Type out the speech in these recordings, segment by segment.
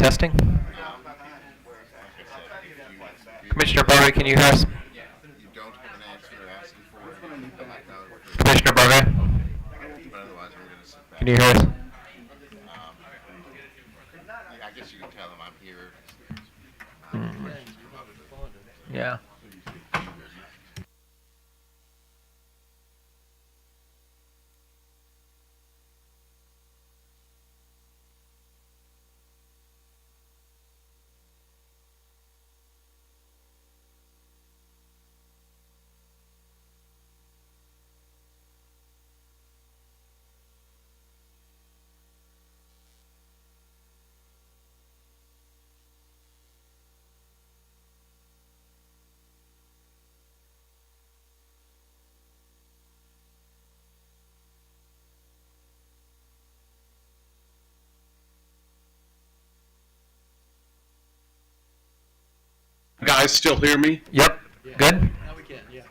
Testing. Commissioner Barbe, can you hear us? You don't have an answer you're asking for, you can fill it out. Commissioner Barbe, But otherwise, I'm going to sit back. can you hear us? I guess you can tell them I'm here. Yeah. Guys, still hear me? Yep. Good? Now we can, yeah.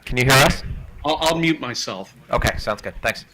Can you hear us? I'll mute myself. Okay, sounds good. Thanks.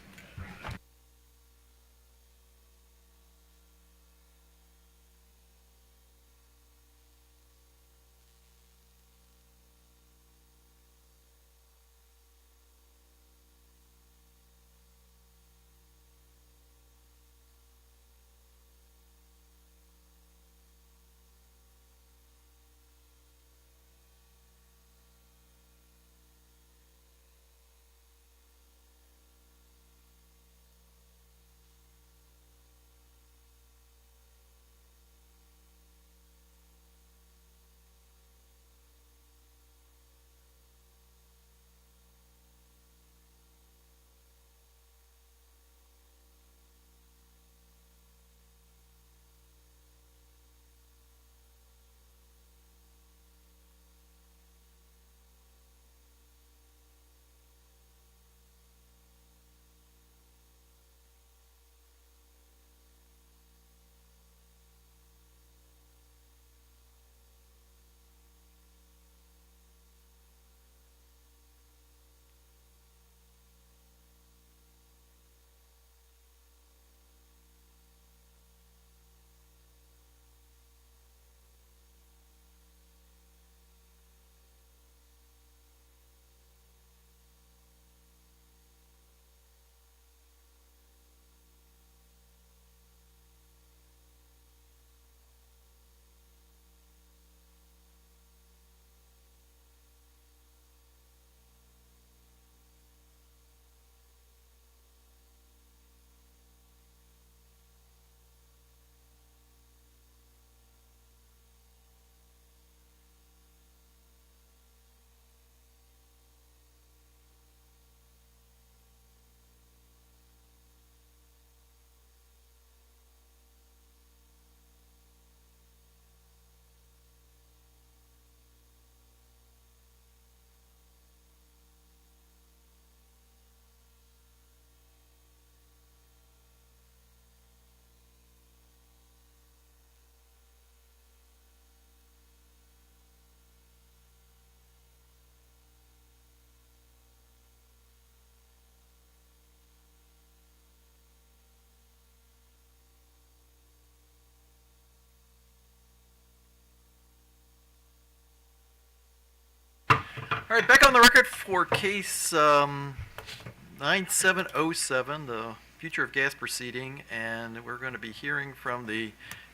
All right, back on the record for case 9707, the future of gas proceeding, and we're going to be hearing from the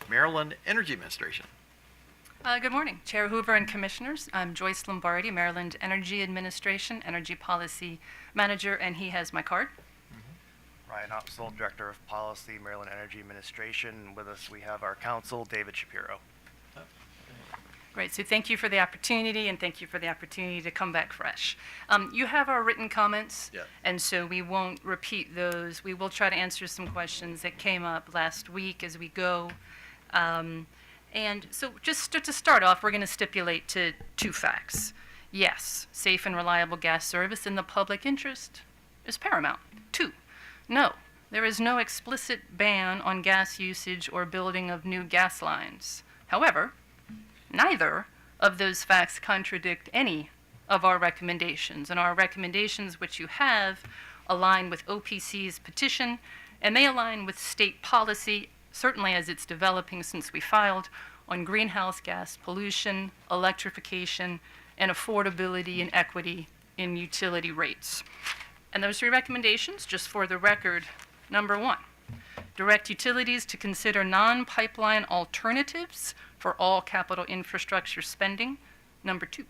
Maryland Energy Administration. Good morning, Chair Hoover and Commissioners. I'm Joyce Lombardi, Maryland Energy Administration, Energy Policy Manager, and he has my card. Ryan Opsahl, Director of Policy, Maryland Energy Administration. With us, we have our counsel, David Shapiro. Great, so thank you for the opportunity, and thank you for the opportunity to come back fresh. You have our written comments, Yeah. and so we won't repeat those. We will try to answer some questions that came up last week as we go. And so just to start off, we're going to stipulate to two facts. Yes, safe and reliable gas service in the public interest is paramount. Two, no, there is no explicit ban on gas usage or building of new gas lines. However, neither of those facts contradict any of our recommendations. And our recommendations, which you have, align with OPC's petition, and they align with state policy certainly as it's developing since we filed, on greenhouse gas pollution, electrification, and affordability and equity in utility rates. And those 3 recommendations, just for the record: number 1, direct utilities to consider non-pipeline alternatives for all capital infrastructure spending. Number 2,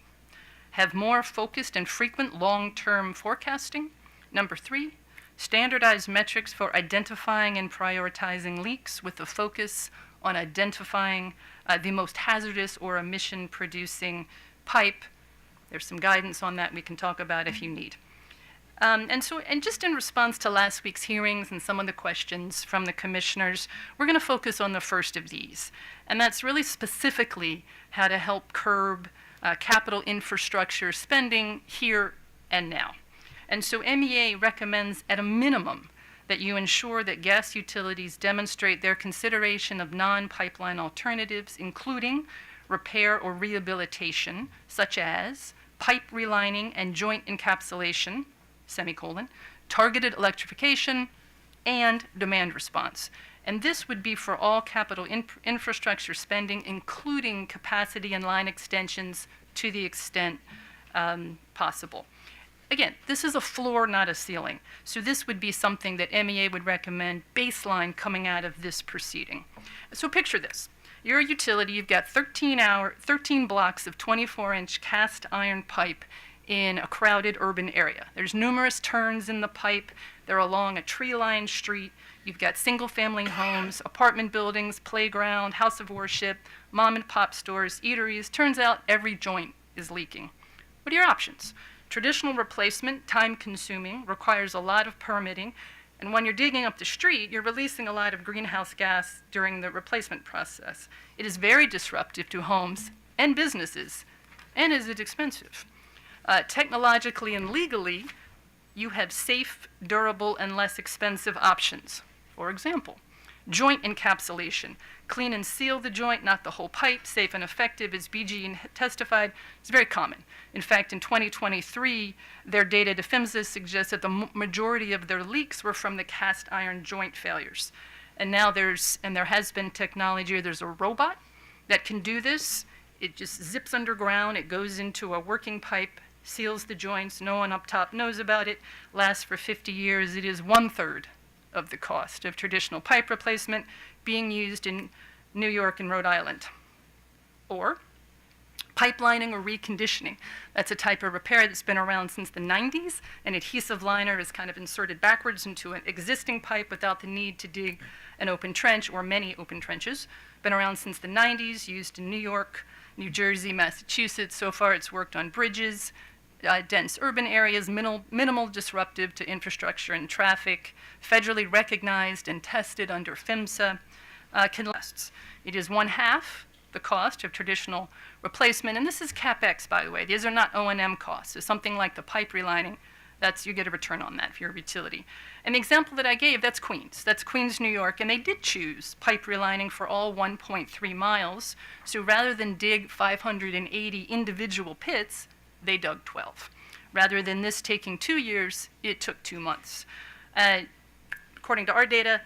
have more focused and frequent long-term forecasting. Number 3, standardize metrics for identifying and prioritizing leaks with a focus on identifying the most hazardous or emission-producing pipe. There's some guidance on that we can talk about if you need. And just in response to last week's hearings and some of the questions from the commissioners, we're going to focus on the first of these. And that's really specifically how to help curb capital infrastructure spending here and now. And so MEA recommends, at a minimum, that you ensure that gas utilities demonstrate their consideration of non-pipeline alternatives, including repair or rehabilitation, such as pipe relining and joint encapsulation, targeted electrification, and demand response. And this would be for all capital infrastructure spending, including capacity and line extensions to the extent possible. Again, this is a floor, not a ceiling. So this would be something that MEA would recommend baseline coming out of this proceeding. So picture this. You're a utility, you've got 13 blocks of 24-inch cast iron pipe in a crowded urban area. There's numerous turns in the pipe. They're along a tree-lined street. You've got single-family homes, apartment buildings, playground, house of worship, mom-and-pop stores, eateries. Turns out every joint is leaking. What are your options? Traditional replacement, time-consuming, requires a lot of permitting, and when you're digging up the street, you're releasing a lot of greenhouse gas during the replacement process. It is very disruptive to homes and businesses, and is it expensive? Technologically and legally, you have safe, durable, and less expensive options. For example, joint encapsulation. Clean and seal the joint, not the whole pipe, safe and effective, as BG testified. It's very common. In fact, in 2023, their data to PHMSA suggests that the majority of their leaks were from the cast iron joint failures. And now there has been technology, there's a robot that can do this. It just zips underground, it goes into a working pipe, seals the joints, no one up top knows about it, lasts for 50 years. It is 1/3 of the cost of traditional pipe replacement being used in New York and Rhode Island. Or pipelining or reconditioning. That's a type of repair that's been around since the 90s. An adhesive liner is kind of inserted backwards into an existing pipe without the need to dig an open trench or many open trenches. Been around since the 90s, used in New York, New Jersey, Massachusetts. So far it's worked on bridges, dense urban areas, minimal disruptive to infrastructure and traffic, federally recognized and tested under PHMSA, can last. It is 1/2 the cost of traditional replacement, and this is CapEx, by the way. These are not O&M costs. So something like the pipe relining, you get a return on that if you're a utility. And the example that I gave, that's Queens, New York, and they did choose pipe relining for all 1.3 miles. So rather than dig 580 individual pits, they dug 12. Rather than this taking 2 years, it took 2 months. According to our data,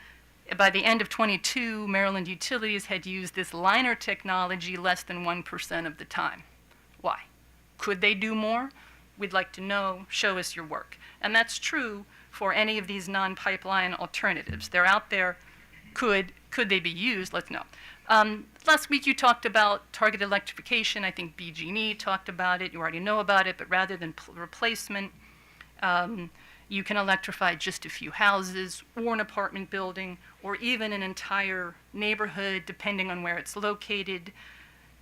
by the end of 22, Maryland utilities had used this liner technology less than 1% of the time. Why? Could they do more? We'd like to know. Show us your work. And that's true for any of these non-pipeline alternatives. They're out there. Could they be used? Let's know. Last week you talked about targeted electrification. I think BG&E talked about it. You already know about it, but rather than replacement, you can electrify just a few houses or an apartment building or even an entire neighborhood, depending on where it's located.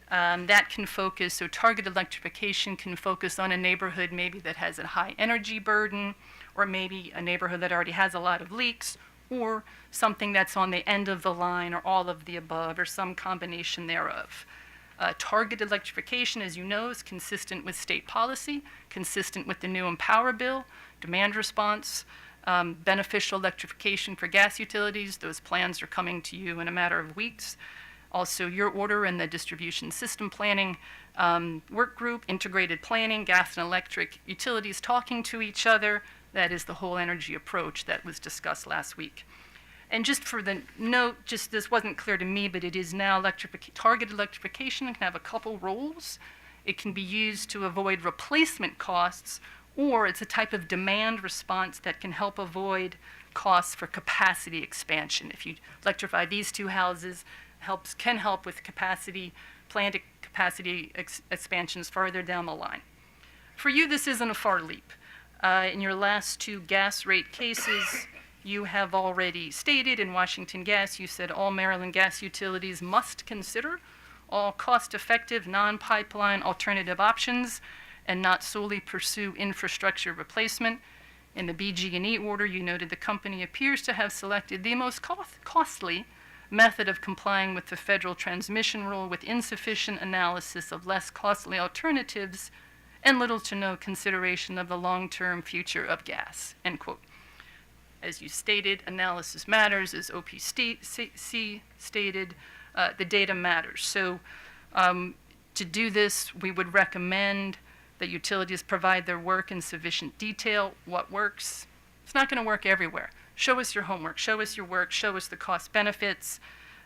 That can focus, so targeted electrification can focus on a neighborhood maybe that has a high energy burden, or maybe a neighborhood that already has a lot of leaks, or something that's on the end of the line, or all of the above, or some combination thereof. Targeted electrification, as you know, is consistent with state policy, consistent with the new Empower Bill, demand response, beneficial electrification for gas utilities. Those plans are coming to you in a matter of weeks. Also, your order and the distribution system planning work group, integrated planning, gas and electric utilities talking to each other. That is the whole energy approach that was discussed last week. And just for the note, just this wasn't clear to me, but it is now targeted electrification. It can have a couple roles. It can be used to avoid replacement costs, or it's a type of demand response that can help avoid costs for capacity expansion. If you electrify these two houses, can help with planned capacity expansions farther down the line. For you, this isn't a far leap. In your last two gas rate cases, you have already stated in Washington Gas, you said all Maryland gas utilities must consider all cost-effective, non-pipeline alternative options and not solely pursue infrastructure replacement. In the BG&E order, you noted the company appears to have selected the most costly method of complying with the federal transmission rule with insufficient analysis of less costly alternatives and little to no consideration of the long-term future of gas, end quote. As you stated, analysis matters. As OPC stated, the data matters. So to do this, we would recommend that utilities provide their work in sufficient detail. What works? It's not going to work everywhere. Show us your homework. Show us your work. Show us the cost benefits.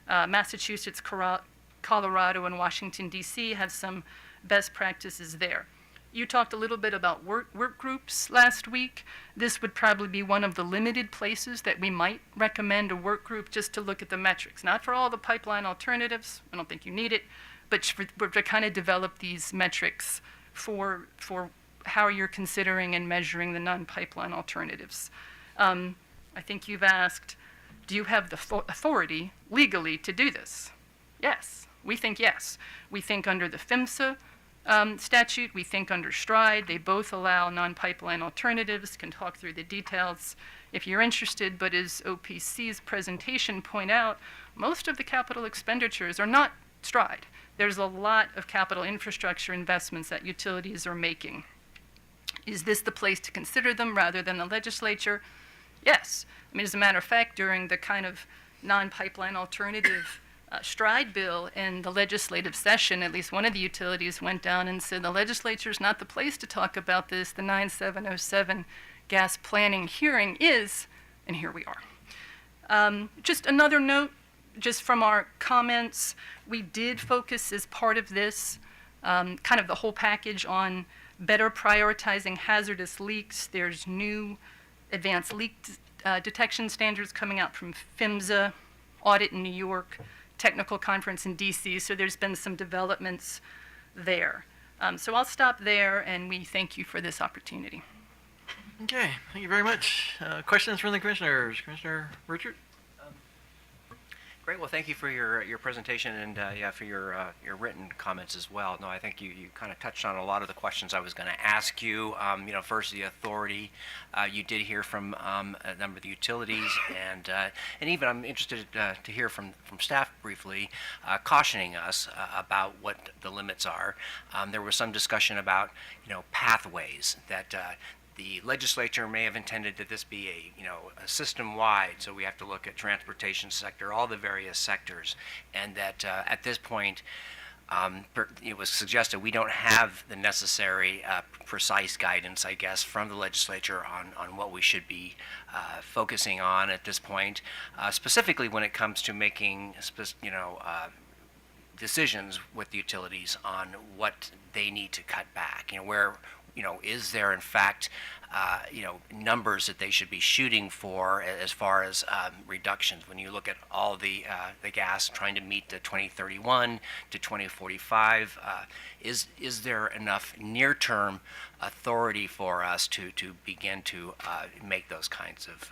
Massachusetts, Colorado, and Washington, D.C. have some best practices there. You talked a little bit about work groups last week. This would probably be one of the limited places that we might recommend a work group just to look at the metrics. Not for all the pipeline alternatives. I don't think you need it. But to kind of develop these metrics for how you're considering and measuring the non-pipeline alternatives. I think you've asked, do you have the authority legally to do this? Yes. We think yes. We think under the PHMSA statute, we think under STRIDE. They both allow non-pipeline alternatives, can talk through the details if you're interested, but as OPC's presentation point out, most of the capital expenditures are not STRIDE. There's a lot of capital infrastructure investments that utilities are making. Is this the place to consider them rather than the legislature? Yes. I mean, as a matter of fact, during the kind of non-pipeline alternative STRIDE bill in the legislative session, at least one of the utilities went down and said the legislature is not the place to talk about this. The 9707 gas planning hearing is, and here we are. Just another note, just from our comments, we did focus as part of this, kind of the whole package on better prioritizing hazardous leaks. There's new advanced leak detection standards coming out from PHMSA, audit in New York, technical conference in DC, so there's been some developments there. So I'll stop there, and we thank you for this opportunity. Okay, thank you very much. Questions from the commissioners? Commissioner Richard? Great. Well, thank you for your presentation and yeah, for your written comments as well. No, I think you kind of touched on a lot of the questions I was going to ask you. You know, first the authority. You did hear from a number of the utilities, and even I'm interested to hear from staff briefly, cautioning us about what the limits are. There was some discussion about pathways that. The legislature may have intended that this be a system-wide, so we have to look at transportation sector, all the various sectors, and that at this point, it was suggested we don't have the necessary precise guidance, I guess, from the legislature on what we should be focusing on at this point, specifically when it comes to making, decisions with the utilities on what they need to cut back. Where. Is there in fact, numbers that they should be shooting for as far as reductions? When you look at all the gas trying to meet the 2031 to 2045, is there enough near-term authority for us to begin to make those kinds of,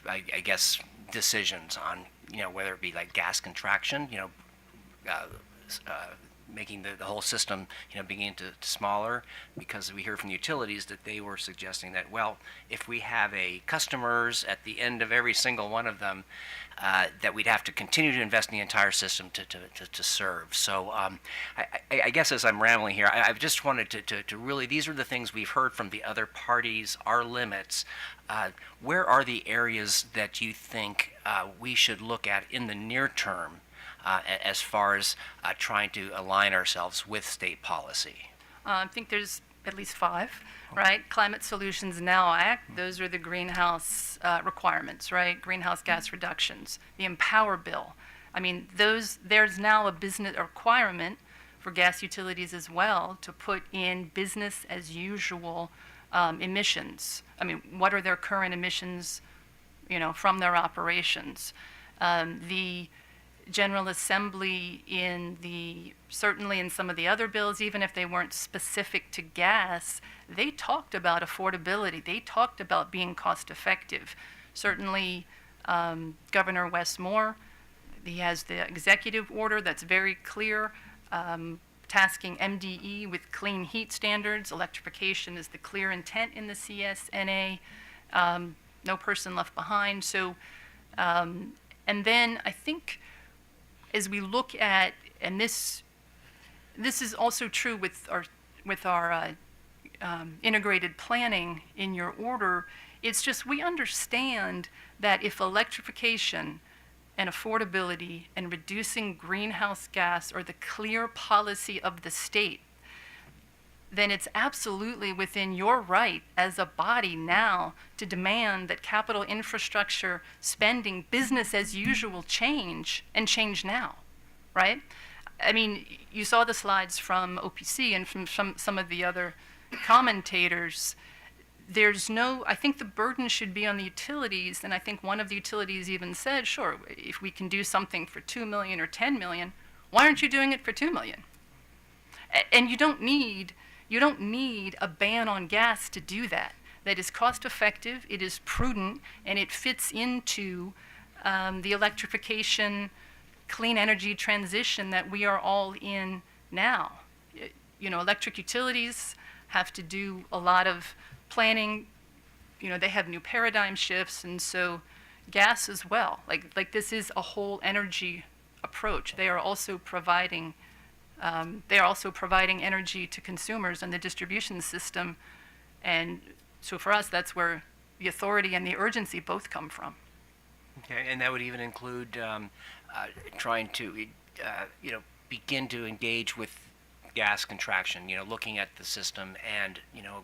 I guess, decisions on, whether it be like gas contraction, making the whole system, beginning to smaller, because we hear from the utilities that they were suggesting that, well, if we have customers at the end of every single one of them, that we'd have to continue to invest in the entire system to serve. So I guess as I'm rambling here, I've just wanted to really, these are the things we've heard from the other parties, our limits. Where are the areas that you think we should look at in the near term as far as trying to align ourselves with state policy? I think there's at least 5, right? Climate Solutions Now Act, those are the greenhouse requirements, right? Greenhouse gas reductions. The Empower Bill. I mean, there's now a business requirement for gas utilities as well to put in business as usual emissions. I mean, what are their current emissions, from their operations? The General Assembly certainly in some of the other bills, even if they weren't specific to gas, they talked about affordability. They talked about being cost effective. Certainly, Governor Wes Moore, he has the executive order that's very clear, tasking MDE with clean heat standards. Electrification is the clear intent in the CSNA. No person left behind. So, and then I think as we look at, and this is also true with our integrated planning in your order, it's just we understand that if electrification and affordability and reducing greenhouse gas are the clear policy of the state, then it's absolutely within your right as a body now to demand that capital infrastructure spending, business as usual, change now, right? I mean, you saw the slides from OPC and from some of the other commentators. I think the burden should be on the utilities, and I think one of the utilities even said, sure, if we can do something for 2 million or 10 million, why aren't you doing it for 2 million? And you don't need a ban on gas to do that. That is cost effective, it is prudent, and it fits into the electrification, clean energy transition that we are all in now. Electric utilities have to do a lot of planning. They have new paradigm shifts, and so gas as well. Like this is a whole energy approach. They are also providing energy to consumers and the distribution system. And so for us, that's where the authority and the urgency both come from. Okay, and that would even include trying to, begin to engage with gas contraction, looking at the system and,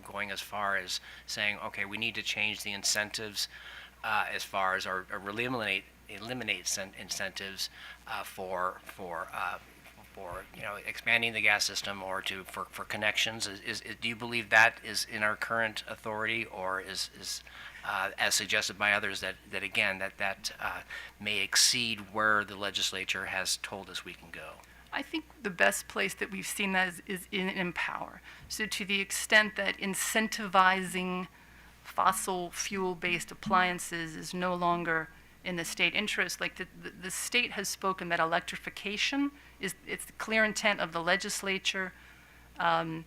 going as far as saying, okay, we need to change the incentives as far as, or eliminate incentives for expanding the gas system or for connections. Do you believe that is in our current authority, or is as suggested by others that may exceed where the legislature has told us we can go? I think the best place that we've seen that is in Empower. So to the extent that incentivizing fossil fuel-based appliances is no longer in the state interest, like the state has spoken that electrification it's the clear intent of the legislature, and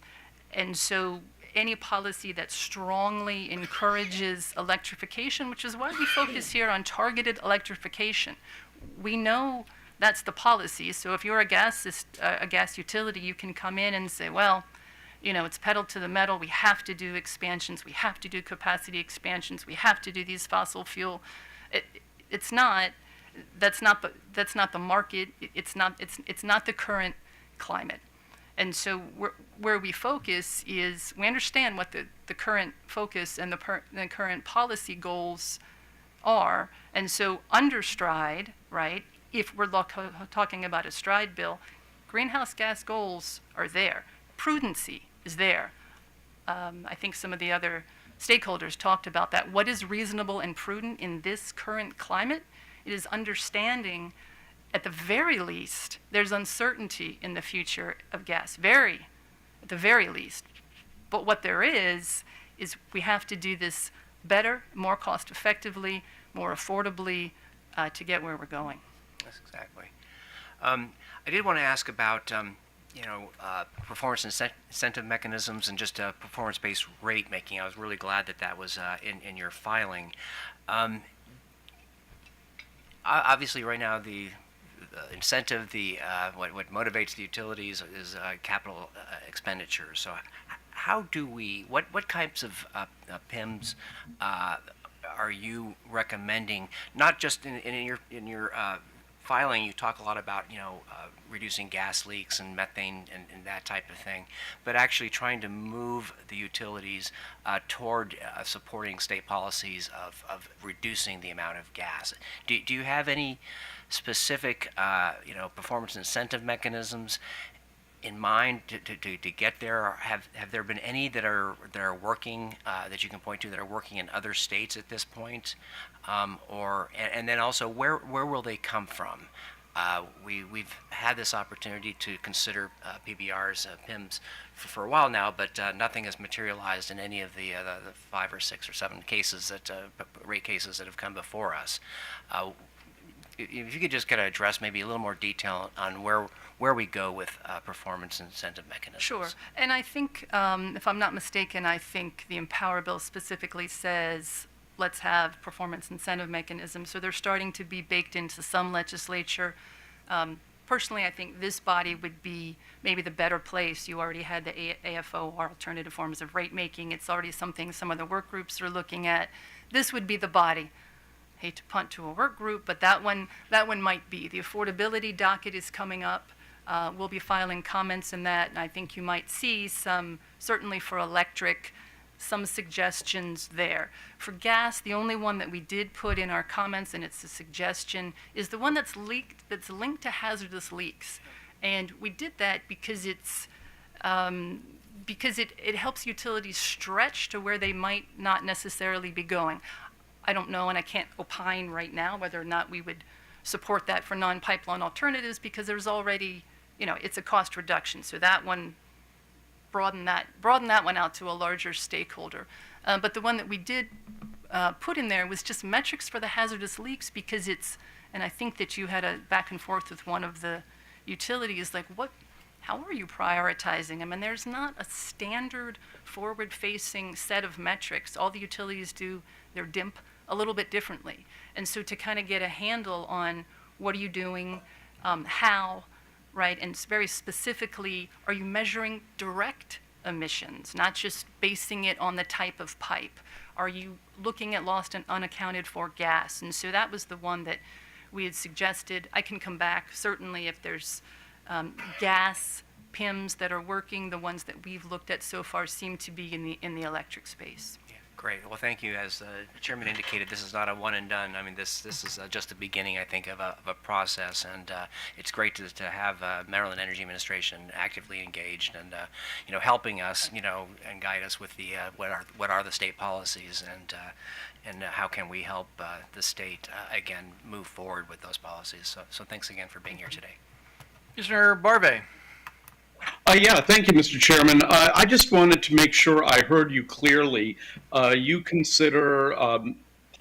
so any policy that strongly encourages electrification, which is why we focus here on targeted electrification. We know that's the policy. So if you're a gas utility, you can come in and say, well, it's pedal to the metal. We have to do expansions. We have to do capacity expansions. We have to do these fossil fuel. That's not the market. It's not the current climate. And so where we focus is we understand what the current focus and the current policy goals are. And so under STRIDE, right, if we're talking about a STRIDE bill, greenhouse gas goals are there. Prudency is there. I think some of the other stakeholders talked about that. What is reasonable and prudent in this current climate? It is understanding, at the very least, there's uncertainty in the future of gas. At the very least. But what there is we have to do this better, more cost effectively, more affordably to get where we're going. Yes, exactly. I did want to ask about performance incentive mechanisms and just performance-based rate making. I was really glad that was in your filing. Obviously, right now the incentive, what motivates the utilities is capital expenditures. So, how do we? What types of PIMs are you recommending? Not just in your filing, you talk a lot about, reducing gas leaks and methane and that type of thing, but actually trying to move the utilities toward supporting state policies of reducing the amount of gas. Do you have any specific, performance incentive mechanisms in mind to get there? Or have there been any that are working that you can point to that are working in other states at this point? And then also where will they come from? We've had this opportunity to consider PBRs, PIMs for a while now, but nothing has materialized in any of the 5 or 6 or 7 cases rate cases that have come before us. If you could just kind of address maybe a little more detail on where we go with performance incentive mechanisms. Sure. And I think, if I'm not mistaken, I think the Empower Bill specifically says, let's have performance incentive mechanisms. So they're starting to be baked into some legislature. Personally, I think this body would be maybe the better place. You already had the AFO, or alternative forms of rate making. It's already something some of the work groups are looking at. This would be the body. Hate to punt to a work group, but that one might be. The affordability docket is coming up. We'll be filing comments in that, and I think you might see some, certainly for electric, some suggestions there. For gas, the only one that we did put in our comments, and it's a suggestion, is the one that's linked to hazardous leaks. And we did that because it helps utilities stretch to where they might not necessarily be going. I don't know, and I can't opine right now whether or not we would support that for non-pipeline alternatives, because there's already, it's a cost reduction. So that one, broaden that one out to a larger stakeholder. But the one that we did put in there was just metrics for the hazardous leaks, because and I think that you had a back and forth with one of the utilities, like how are you prioritizing them? And there's not a standard forward-facing set of metrics. All the utilities do their DIMP a little bit differently. And so to kind of get a handle on what are you doing, how, right, and very specifically, are you measuring direct emissions, not just basing it on the type of pipe? Are you looking at lost and unaccounted for gas? And so that was the one that we had suggested. I can come back, certainly, if there's gas PIMs that are working. The ones that we've looked at so far seem to be in the electric space. Yeah, great. Well, thank you. As the chairman indicated, this is not a one and done. I mean, this is just the beginning, I think, of a process, and it's great to have Maryland Energy Administration actively engaged and helping us, and guide us with the what are the state policies, and how can we help the state again move forward with those policies. So thanks again for being here today. Commissioner Barbe. Yeah, thank you, Mr. Chairman. I just wanted to make sure I heard you clearly. You consider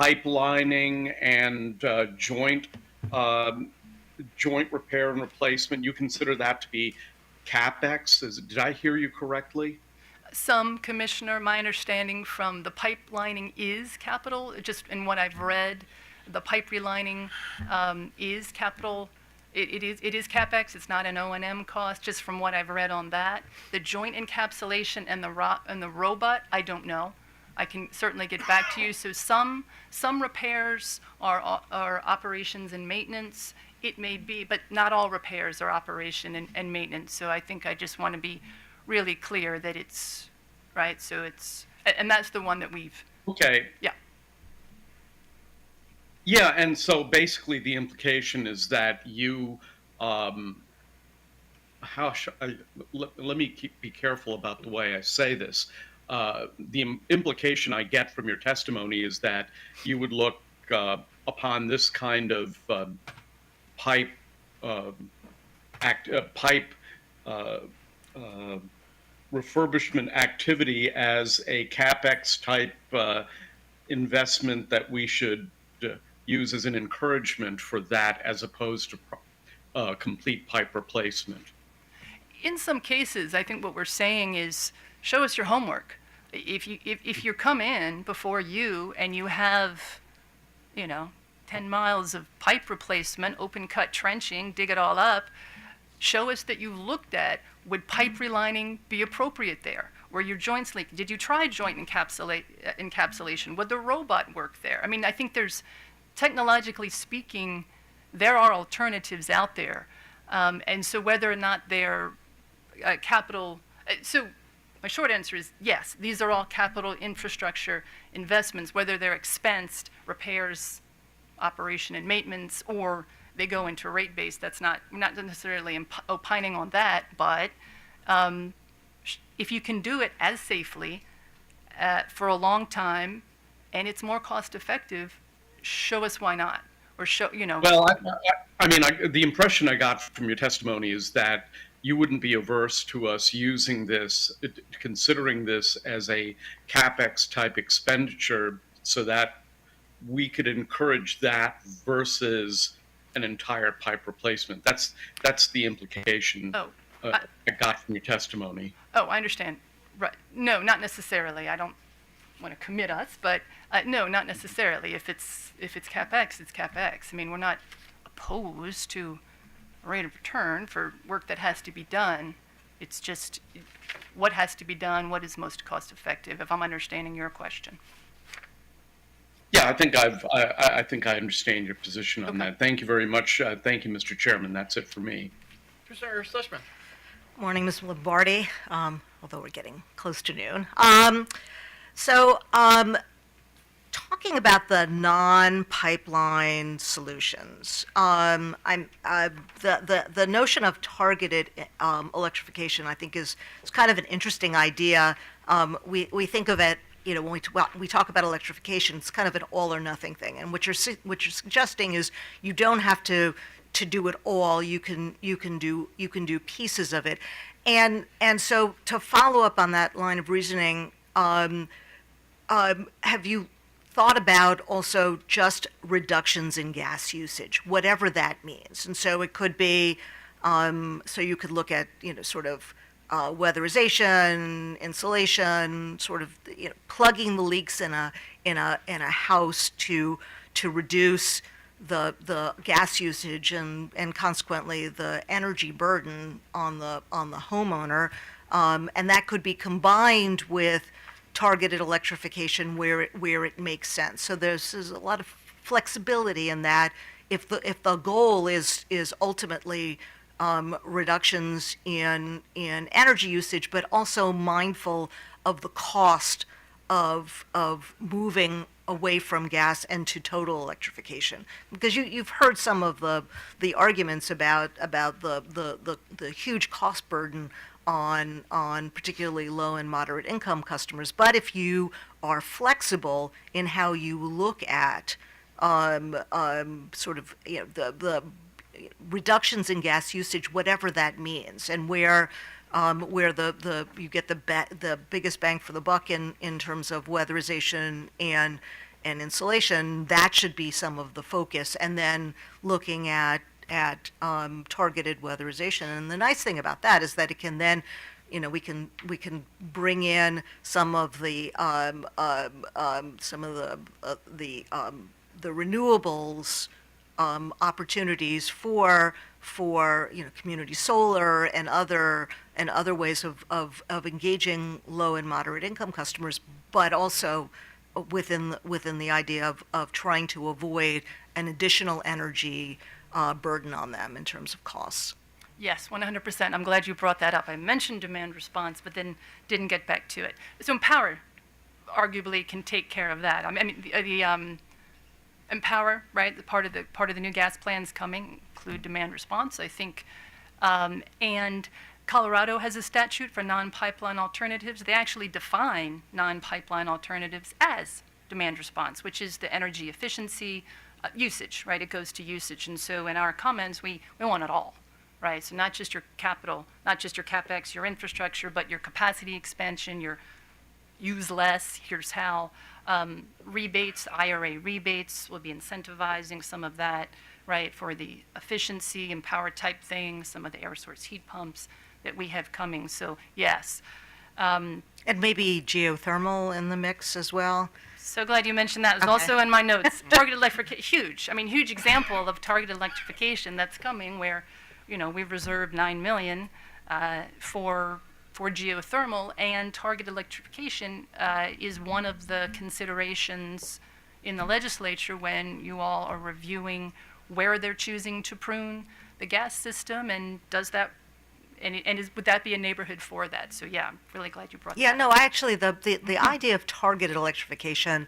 pipelining and joint repair and replacement, you consider that to be CapEx? Did I hear you correctly? Some, Commissioner, my understanding from the pipelining is capital. Just in what I've read, the pipe relining is capital. It is CapEx. It's not an O&M cost, just from what I've read on that. The joint encapsulation and the robot, I don't know. I can certainly get back to you. So some repairs are operations and maintenance. It may be, but not all repairs are operation and maintenance. So I think I just want to be really clear that it's, right, so it's, and that's the one that we've. Okay. Yeah. Yeah, and so basically the implication is that you, let me be careful about the way I say this. The implication I get from your testimony is that you would look upon this kind of pipe refurbishment activity as a CapEx type investment that we should use as an encouragement for that, as opposed to complete pipe replacement. In some cases, I think what we're saying is, show us your homework. If you come in before you and you have, 10 miles of pipe replacement, open cut trenching, dig it all up, show us that you looked at, would pipe relining be appropriate there? Were your joints leaking? Did you try joint encapsulation? Would the robot work there? I mean, I think there's, technologically speaking, there are alternatives out there. And so whether or not they're capital, so my short answer is yes, these are all capital infrastructure investments, whether they're expensed, repairs, operation and maintenance, or they go into rate base. That's not, we're not necessarily opining on that, but if you can do it as safely for a long time and it's more cost effective, show us why not. Or show, you know. Well, the impression I got from your testimony is that you wouldn't be averse to us using this, considering this as a CapEx type expenditure so that we could encourage that versus an entire pipe replacement. That's the implication I got from your testimony. Oh, I understand. Right. No, not necessarily. I don't want to commit us, but no, not necessarily. If it's CapEx, it's CapEx. I mean, we're not opposed to a rate of return for work that has to be done. It's just what has to be done, what is most cost effective, if I'm understanding your question. Yeah, I think I understand your position on that. Thank you very much. Thank you, Mr. Chairman. That's it for me. Mr. Schlesman. Morning, Mr. Lombardi, although we're getting close to noon. Talking about the non-pipeline solutions, the notion of targeted electrification, I think, is kind of an interesting idea. We think of it, you know, when we talk about electrification, it's kind of an all or nothing thing. And what you're suggesting is you don't have to do it all. You can do pieces of it. And so to follow up on that line of reasoning, have you thought about also just reductions in gas usage, whatever that means? And so it could be, so you could look at, you know, sort of weatherization, insulation, sort of, you know, plugging the leaks in a house to reduce the gas usage and consequently the energy burden on the homeowner, and that could be combined with targeted electrification where it makes sense. So there's a lot of flexibility in that. If the goal is ultimately reductions in energy usage, but also mindful of the cost of moving away from gas and to total electrification, because you've heard some of the arguments about the huge cost burden on particularly low and moderate income customers. But if you are flexible in how you look at sort of, you know, the reductions in gas usage, whatever that means, and where you get the biggest bang for the buck in terms of weatherization and insulation, that should be some of the focus. And then looking at targeted weatherization. And the nice thing about that is that it can then, you know, we can bring in some of the renewables opportunities for you know, community solar and other ways of engaging low and moderate income customers, but also within the idea of trying to avoid an additional energy burden on them in terms of costs. Yes, 100%. I'm glad you brought that up. I mentioned demand response, but then didn't get back to it. So Empower arguably can take care of that. I mean, the Empower, right? The part of the new gas plans coming include demand response, I think, and Colorado has a statute for non-pipeline alternatives. They actually define non-pipeline alternatives as demand response, which is the energy efficiency usage, right? It goes to usage, and so in our comments, we want it all, right? So not just your capital, not just your CapEx, your infrastructure, but your capacity expansion, your use less. Here's how. Rebates, IRA rebates, will be incentivizing some of that, right, for the efficiency and power type things, some of the air source heat pumps that we have coming. So yes. And maybe geothermal in the mix as well. So glad you mentioned that. It was also in my notes. Targeted electrification, huge. I mean, huge example of targeted electrification that's coming where, you know, we've reserved $9 million for geothermal, and targeted electrification is one of the considerations in the legislature when you all are reviewing where they're choosing to prune the gas system, and does that, would that be a neighborhood for that? So yeah, I'm really glad you brought Yeah, that. no, I actually, the idea of targeted electrification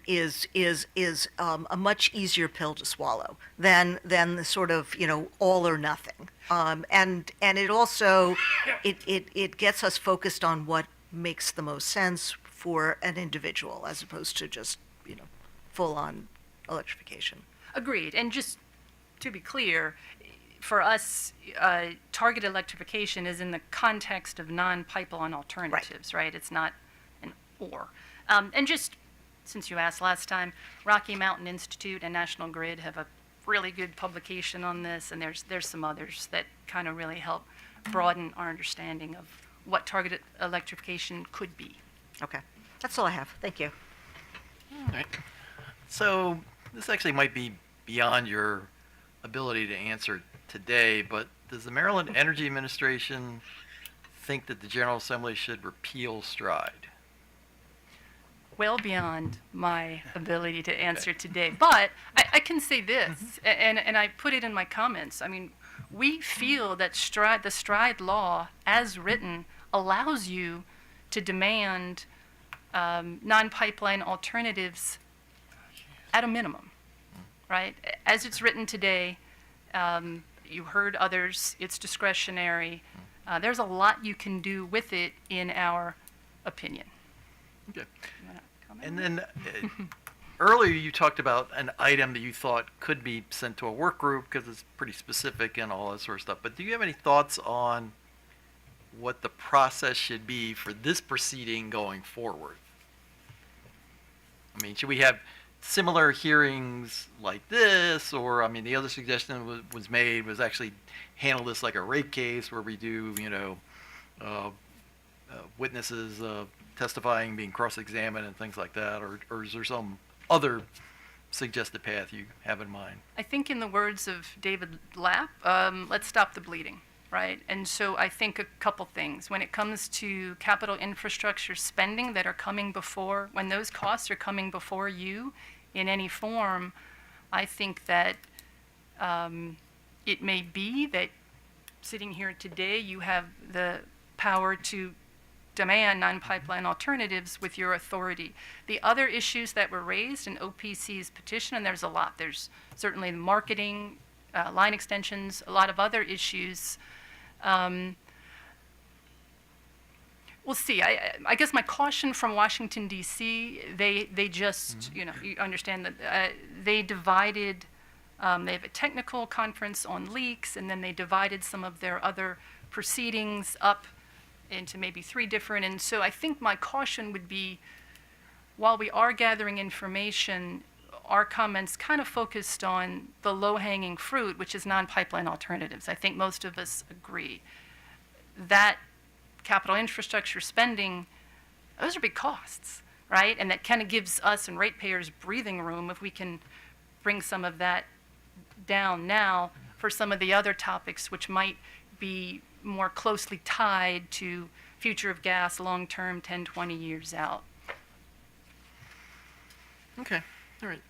is a much easier pill to swallow than the sort of, all or nothing. And it also, it gets us focused on what makes the most sense for an individual as opposed to just, full-on electrification. Agreed. And just to be clear, for us, targeted electrification is in the context of non-pipeline alternatives, right? It's not an or. And just since you asked last time, Rocky Mountain Institute and National Grid have a really good publication on this, and there's some others that kind of really help broaden our understanding of what targeted electrification could be. Okay, that's all I have. Thank you. All right. So this actually might be beyond your ability to answer today, but does the Maryland Energy Administration think that the General Assembly should repeal STRIDE? Well beyond my ability to answer today. But I can say this, and I put it in my comments. I mean, we feel that the STRIDE law, as written, allows you to demand non-pipeline alternatives at a minimum, right? As it's written today, you heard others, it's discretionary. There's a lot you can do with it, in our opinion. Okay. You wanna comment? And then earlier you talked about an item that you thought could be sent to a work group because it's pretty specific and all that sort of stuff. But do you have any thoughts on what the process should be for this proceeding going forward? I mean, should we have similar hearings like this, or, I mean, the other suggestion was made was actually handle this like a rate case where we do, witnesses testifying, being cross-examined and things like that, or is there some other suggested path you have in mind? I think in the words of David Lapp, let's stop the bleeding, right? And so I think a couple things. When it comes to capital infrastructure spending that are coming before, when those costs are coming before you in any form, I think that it may be that sitting here today, you have the power to demand non-pipeline alternatives with your authority. The other issues that were raised in OPC's petition, and there's a lot, there's certainly the marketing, line extensions, a lot of other issues. We'll see. I guess my caution from Washington, D.C., they just, you understand that they divided, they have a technical conference on leaks, and then they divided some of their other proceedings up into maybe 3 different. And so I think my caution would be, while we are gathering information, our comments kind of focused on the low-hanging fruit, which is non-pipeline alternatives. I think most of us agree that capital infrastructure spending, those are big costs, right? And that kind of gives us and ratepayers breathing room if we can bring some of that down now for some of the other topics which might be more closely tied to future of gas long-term, 10, 20 years out. Okay, all right.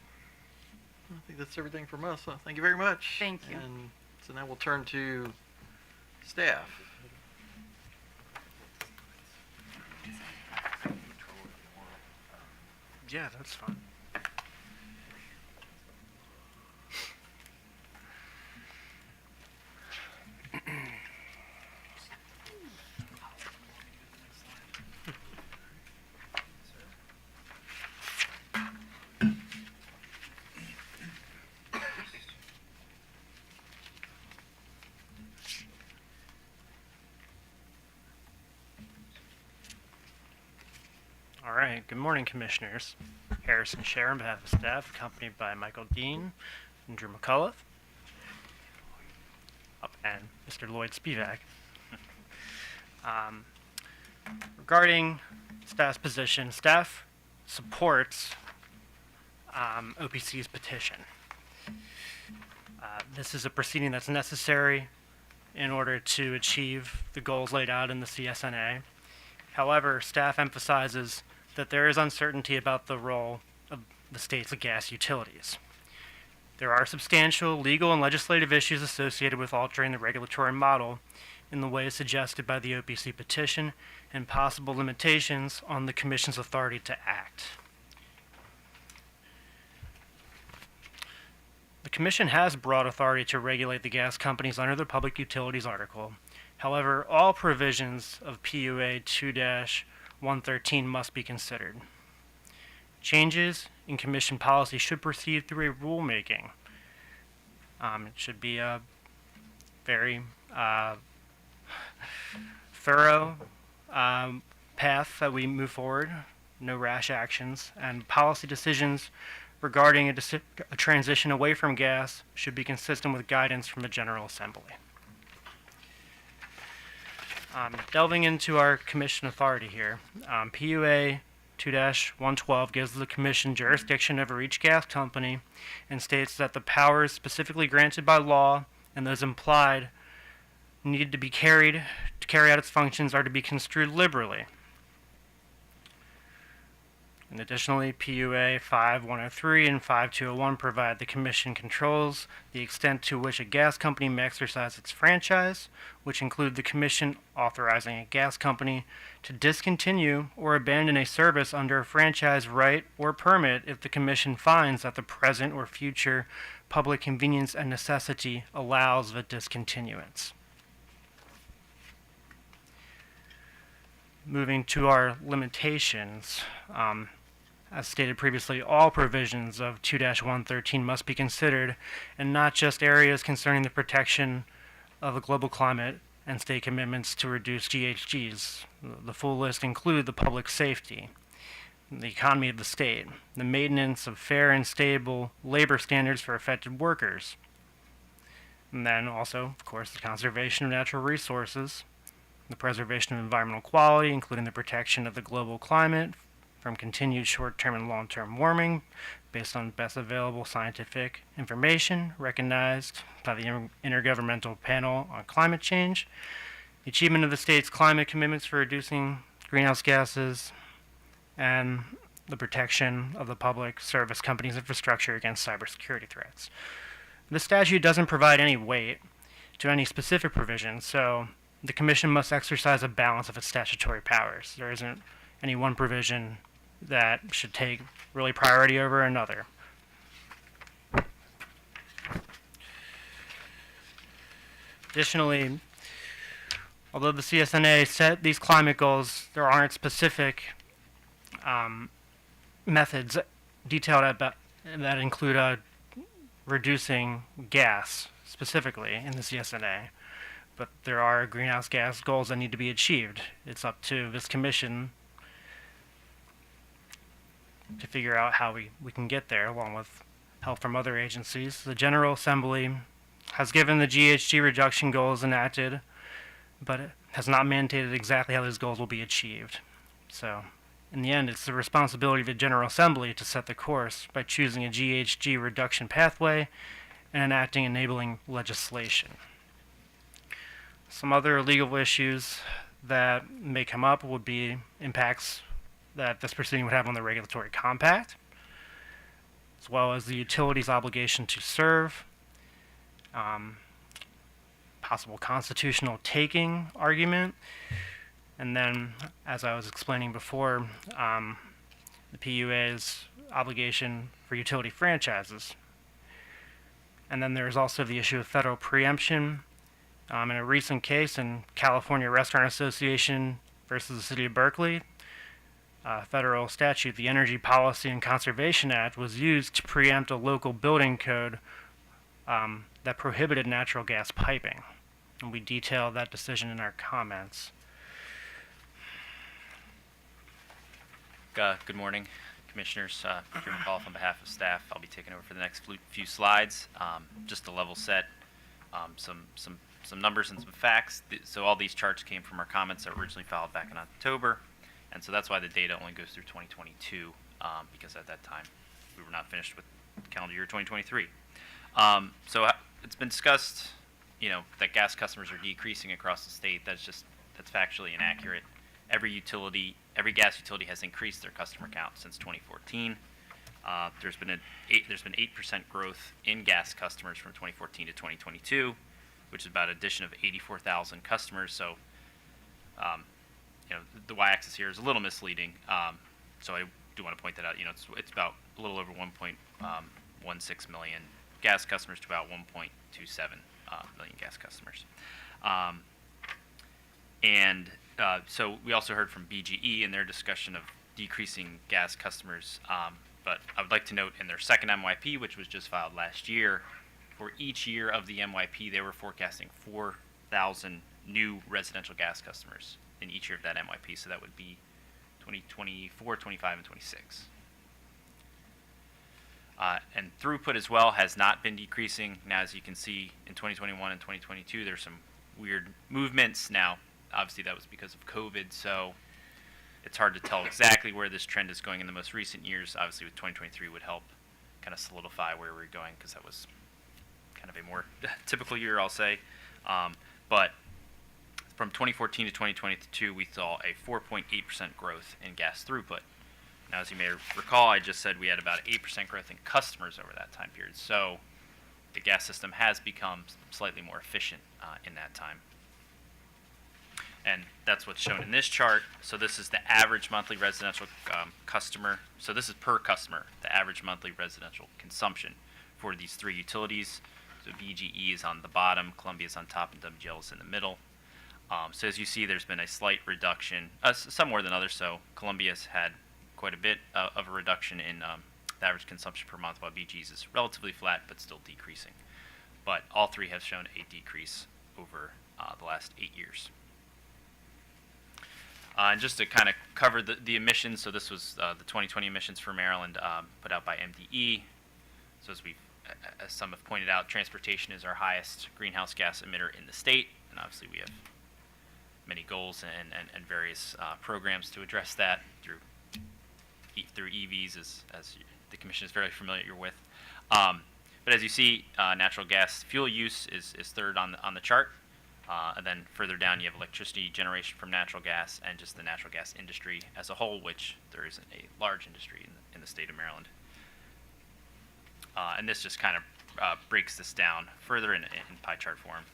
I think that's everything from us. So thank you very much. Thank you. And so now we'll turn to staff. Yeah, that's fine. All right, good morning, Commissioners. Harrison Scher on behalf of staff, accompanied by Michael Dean and Drew McCullough, and Mr. Lloyd Spivak. Regarding staff's position, staff supports OPC's petition. This is a proceeding that's necessary in order to achieve the goals laid out in the CSNA. However, staff emphasizes that there is uncertainty about the role of the state's gas utilities. There are substantial legal and legislative issues associated with altering the regulatory model in the way suggested by the OPC petition and possible limitations on the Commission's authority to act. The Commission has broad authority to regulate the gas companies under the Public Utilities Article. However, all provisions of PUA 2-113 must be considered. Changes in Commission policy should proceed through a rulemaking. It should be a very thorough path that we move forward, no rash actions, and policy decisions regarding a transition away from gas should be consistent with guidance from the General Assembly. Delving into our Commission authority here, PUA 2-112 gives the Commission jurisdiction over each gas company and states that the powers specifically granted by law and those implied needed to be carry out its functions are to be construed liberally. And additionally, PUA 5103 and 5201 provide the Commission controls the extent to which a gas company may exercise its franchise, which include the Commission authorizing a gas company to discontinue or abandon a service under a franchise right or permit if the Commission finds that the present or future public convenience and necessity allows the discontinuance. Moving to our limitations, as stated previously, all provisions of 2-113 must be considered, and not just areas concerning the protection of the global climate and state commitments to reduce GHGs. The full list include the public safety, the economy of the state, the maintenance of fair and stable labor standards for affected workers, and then also, of course, the conservation of natural resources, the preservation of environmental quality, including the protection of the global climate from continued short-term and long-term warming based on best available scientific information recognized by the Intergovernmental Panel on Climate Change, the achievement of the state's climate commitments for reducing greenhouse gases, and the protection of the public service companies' infrastructure against cybersecurity threats. The statute doesn't provide any weight to any specific provision, so the Commission must exercise a balance of its statutory powers. There isn't any one provision that should take really priority over another. Additionally, although the CSNA set these climate goals, there aren't specific methods detailed about that include reducing gas specifically in the CSNA. But there are greenhouse gas goals that need to be achieved. It's up to this Commission to figure out how we can get there, along with help from other agencies. The General Assembly has given the GHG reduction goals enacted, but it has not mandated exactly how those goals will be achieved. So, in the end, it's the responsibility of the General Assembly to set the course by choosing a GHG reduction pathway and enacting enabling legislation. Some other legal issues that may come up would be impacts that this proceeding would have on the regulatory compact, as well as the utility's obligation to serve, possible constitutional taking argument, and then, as I was explaining before, the PUA's obligation for utility franchises. And then there's also the issue of federal preemption. In a recent case in California Restaurant Association versus the City of Berkeley, federal statute, the Energy Policy and Conservation Act, was used to preempt a local building code that prohibited natural gas piping. And we detail that decision in our comments. Good morning, Commissioners. Drew McAuliffe on behalf of staff. I'll be taking over for the next few slides. Just to level set some numbers and some facts. So all these charts came from our comments that were originally filed back in October. And so that's why the data only goes through 2022, because at that time we were not finished with calendar year 2023. So it's been discussed, that gas customers are decreasing across the state. That's factually inaccurate. Every gas utility has increased their customer count since 2014. There's been 8% growth in gas customers from 2014 to 2022, which is about an addition of 84,000 customers. So, the y-axis here is a little misleading. So I do want to point that out. It's about a little over 1.16 million gas customers to about 1.27 million gas customers. So we also heard from BGE in their discussion of decreasing gas customers. But I would like to note in their second MYP, which was just filed last year, for each year of the MYP, they were forecasting 4,000 new residential gas customers in each year of that MYP. So that would be 2024, 25, and 26. And throughput as well has not been decreasing. Now, as you can see, in 2021 and 2022, there's some weird movements. Now, obviously, that was because of COVID, so it's hard to tell exactly where this trend is going in the most recent years. Obviously, with 2023 would help kind of solidify where we're going, because that was kind of a more typical year, I'll say. But from 2014 to 2022, we saw a 4.8% growth in gas throughput. Now, as you may recall, I just said we had about 8% growth in customers over that time period. So the gas system has become slightly more efficient in that time. And that's what's shown in this chart. So this is the average monthly residential customer. So this is per customer, the average monthly residential consumption for these three utilities. So BGE is on the bottom, Columbia is on top, and WGL is in the middle. So as you see, there's been a slight reduction, some more than others. So Columbia's had quite a bit of a reduction in the average consumption per month, while BGE's is relatively flat but still decreasing. But all three have shown a decrease over the last 8 years. And just to kind of cover the emissions, so this was the 2020 emissions for Maryland put out by MDE. So as some have pointed out, transportation is our highest greenhouse gas emitter in the state, and obviously we have many goals and various programs to address that through EVs, as the Commission is very familiar with. But as you see, natural gas fuel use is third on the chart. And then further down, you have electricity generation from natural gas and just the natural gas industry as a whole, which there isn't a large industry in the state of Maryland. And this just kind of breaks this down further in pie chart form.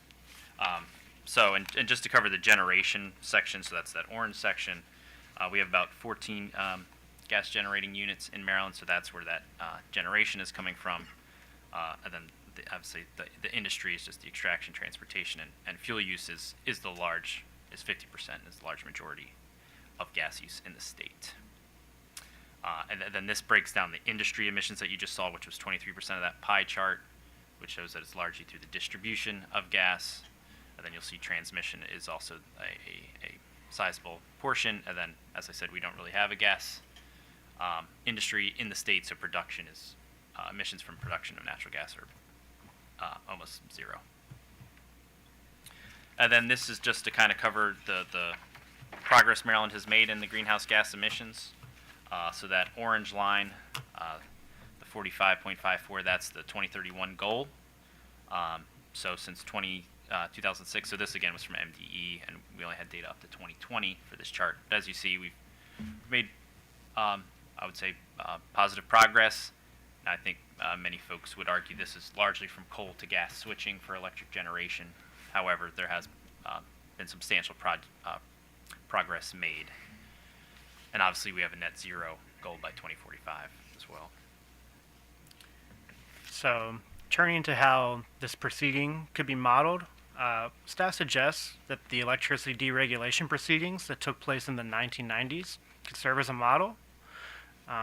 So just to cover the generation section, so that's that orange section, we have about 14 gas generating units in Maryland, so that's where that generation is coming from. And then obviously the industry is just the extraction, transportation, and fuel use is 50%, is the large majority of gas use in the state. And then this breaks down the industry emissions that you just saw, which was 23% of that pie chart, which shows that it's largely through the distribution of gas. And then you'll see transmission is also a sizable portion. And then, as I said, we don't really have a gas industry in the state, so production is emissions from production of natural gas are almost zero. And then this is just to kind of cover the progress Maryland has made in the greenhouse gas emissions. So that orange line, the 45.54, that's the 2031 goal. So since 2006, so this again was from MDE, and we only had data up to 2020 for this chart. But as you see, we've made, I would say, positive progress. I think many folks would argue this is largely from coal to gas switching for electric generation. However, there has been substantial progress made. And obviously, we have a net zero goal by 2045 as well. So, turning to how this proceeding could be modeled, staff suggests that the electricity deregulation proceedings that took place in the 1990s could serve as a model.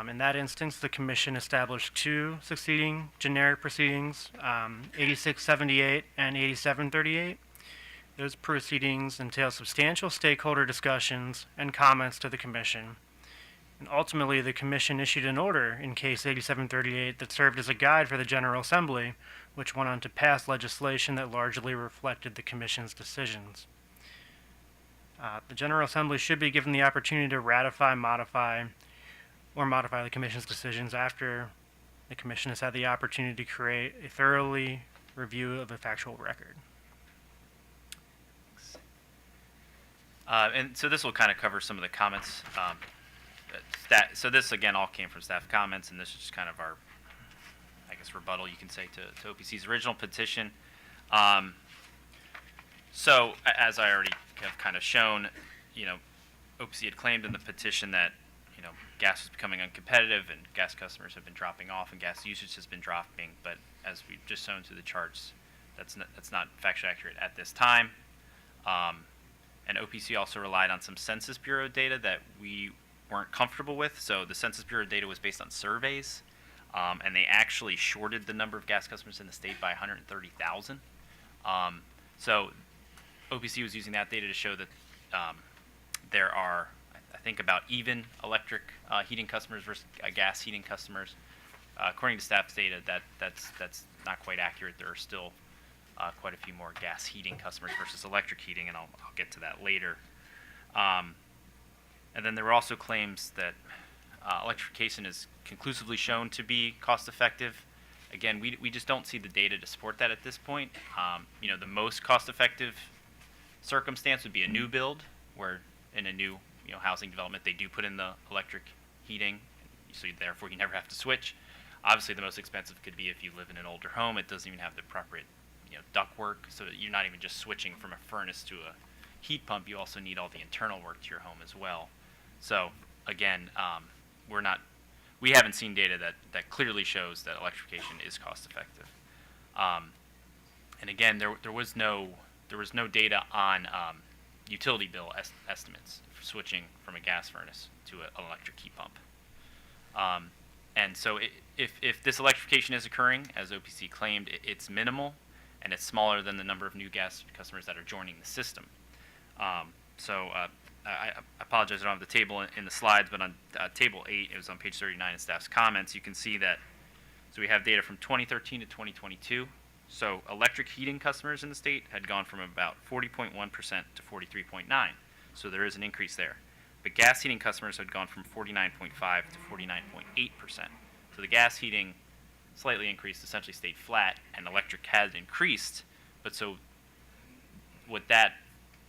In that instance, the Commission established two succeeding generic proceedings, 8678 and 8738. Those proceedings entail substantial stakeholder discussions and comments to the Commission. And ultimately, the Commission issued an order in case 8738 that served as a guide for the General Assembly, which went on to pass legislation that largely reflected the Commission's decisions. The General Assembly should be given the opportunity to ratify, modify the Commission's decisions after the Commission has had the opportunity to create a thoroughly review of the factual record. And so this will kind of cover some of the comments So this again all came from staff comments, and this is just kind of our, I guess, rebuttal, you can say, to OPC's original petition. So as I already have kind of shown, OPC had claimed in the petition that, gas was becoming uncompetitive and gas customers have been dropping off and gas usage has been dropping. But as we've just shown through the charts, that's not factually accurate at this time. And OPC also relied on some Census Bureau data that we weren't comfortable with. So the Census Bureau data was based on surveys, and they actually shorted the number of gas customers in the state by 130,000. So OPC was using that data to show that there are, I think, about even electric heating customers versus gas heating customers. According to staff's data, that's not quite accurate. There are still quite a few more gas heating customers versus electric heating, and I'll get to that later. And then there were also claims that electrification is conclusively shown to be cost effective. Again, we just don't see the data to support that at this point. The most cost effective circumstance would be a new build, where in a new housing development they do put in the electric heating, so therefore you never have to switch. Obviously, the most expensive could be if you live in an older home. It doesn't even have the appropriate ductwork, so that you're not even just switching from a furnace to a heat pump. You also need all the internal work to your home as well. So again, we haven't seen data that clearly shows that electrification is cost effective. And again, there was no data on utility bill estimates for switching from a gas furnace to an electric heat pump. And so if this electrification is occurring, as OPC claimed, it's minimal, and it's smaller than the number of new gas customers that are joining the system. I apologize, I don't have the table in the slides, but on table 8, it was on page 39 in staff's comments, you can see that, so we have data from 2013 to 2022. So electric heating customers in the state had gone from about 40.1% to 43.9%. So there is an increase there. But gas heating customers had gone from 49.5% to 49.8%. So the gas heating slightly increased, essentially stayed flat, and electric has increased. But so what that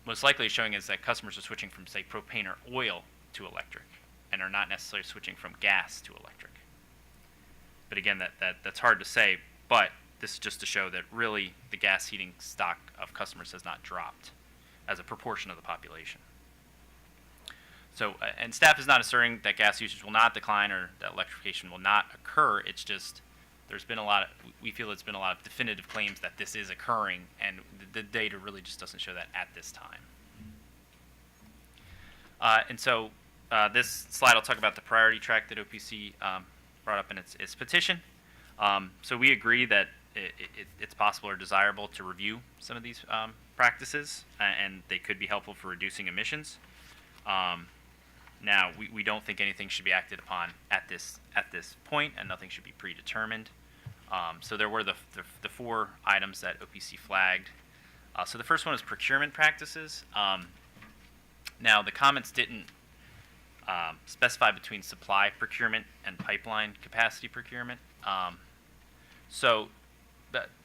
most likely is showing is that customers are switching from, say, propane or oil to electric, and are not necessarily switching from gas to electric. But again, that's hard to say, but this is just to show that really the gas heating stock of customers has not dropped as a proportion of the population. So, and staff is not asserting that gas usage will not decline or that electrification will not occur. It's just we feel it's been a lot of definitive claims that this is occurring, and the data really just doesn't show that at this time. And so this slide will talk about the priority track that OPC brought up in its petition. So we agree that it's possible or desirable to review some of these practices, and they could be helpful for reducing emissions. Now, we don't think anything should be acted upon at this point, and nothing should be predetermined. So there were the 4 items that OPC flagged. So the first one is procurement practices. Now, the comments didn't specify between supply procurement and pipeline capacity procurement.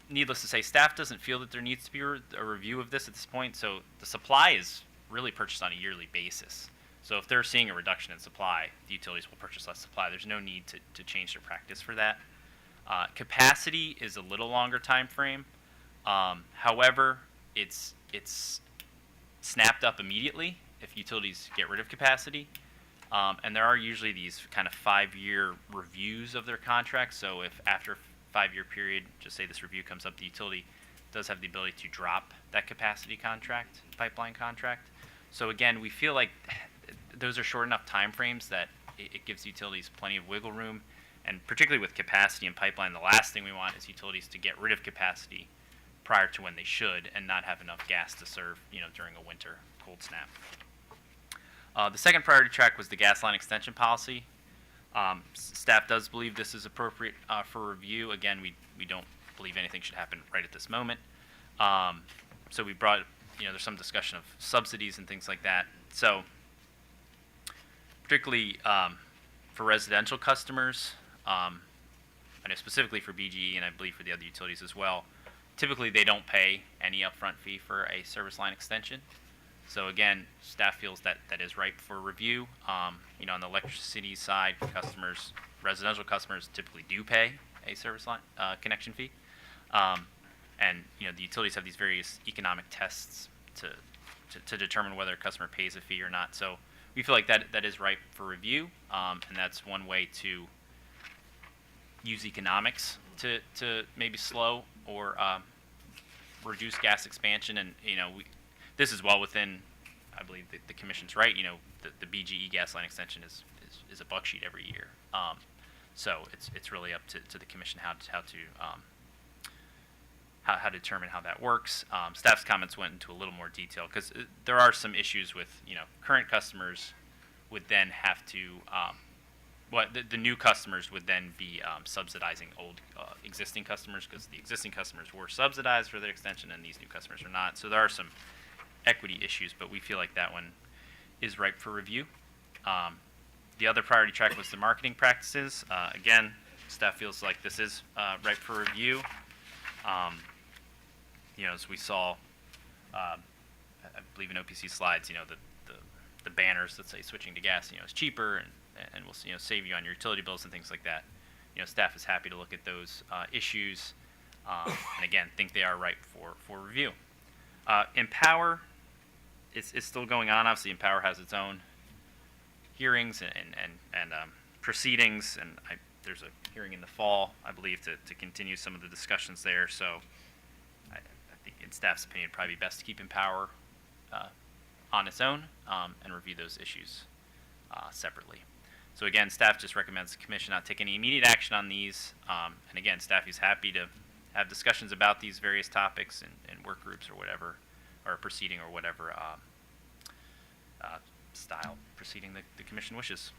Needless to say, staff doesn't feel that there needs to be a review of this at this point. So the supply is really purchased on a yearly basis. So if they're seeing a reduction in supply, the utilities will purchase less supply. There's no need to change their practice for that. Capacity is a little longer time frame. However, it's snapped up immediately if utilities get rid of capacity. And there are usually these kind of 5-year reviews of their contracts. So if after 5-year period, just say this review comes up, the utility does have the ability to drop that capacity contract, pipeline contract. So again, we feel like those are short enough time frames that it gives utilities plenty of wiggle room. And particularly with capacity and pipeline, the last thing we want is utilities to get rid of capacity prior to when they should and not have enough gas to serve, during a winter cold snap. The second priority track was the gas line extension policy. Staff does believe this is appropriate for review. Again, we don't believe anything should happen right at this moment. So we brought, there's some discussion of subsidies and things like that. So particularly for residential customers, I know specifically for BGE and I believe for the other utilities as well, typically they don't pay any upfront fee for a service line extension. So again, staff feels that that is ripe for review. You know, on the electricity side, customers, residential customers typically do pay a service line connection fee. And you know, the utilities have these various economic tests to determine whether a customer pays a fee or not. So we feel like that is ripe for review, and that's one way to use economics to maybe slow or reduce gas expansion. And you know, this is well within, I believe, the commission's right. You know, the BGE gas line extension is a buck sheet every year. So it's really up to the commission how to determine how that works. Staff's comments went into a little more detail because there are some issues with, you know, current customers would then have to, the new customers would then be subsidizing old existing customers because the existing customers were subsidized for their extension and these new customers are not. So there are some equity issues, but we feel like that one is ripe for review. The other priority track was the marketing practices. Again, staff feels like this is ripe for review. You know, as we saw, I believe in OPC slides, you know, the banners that say switching to gas, you know, is cheaper and will, you know, save you on your utility bills and things like that. You know, staff is happy to look at those issues, and again, think they are ripe for review. Empower is still going on. Obviously, Empower has its own hearings and proceedings, and there's a hearing in the fall, I believe, to continue some of the discussions there. So I think in staff's opinion, it'd probably be best to keep Empower on its own and review those issues separately. So again, staff just recommends the commission not take any immediate action on these. And again, staff is happy to have discussions about these various topics in work groups or whatever, or proceeding or whatever style proceeding the commission wishes.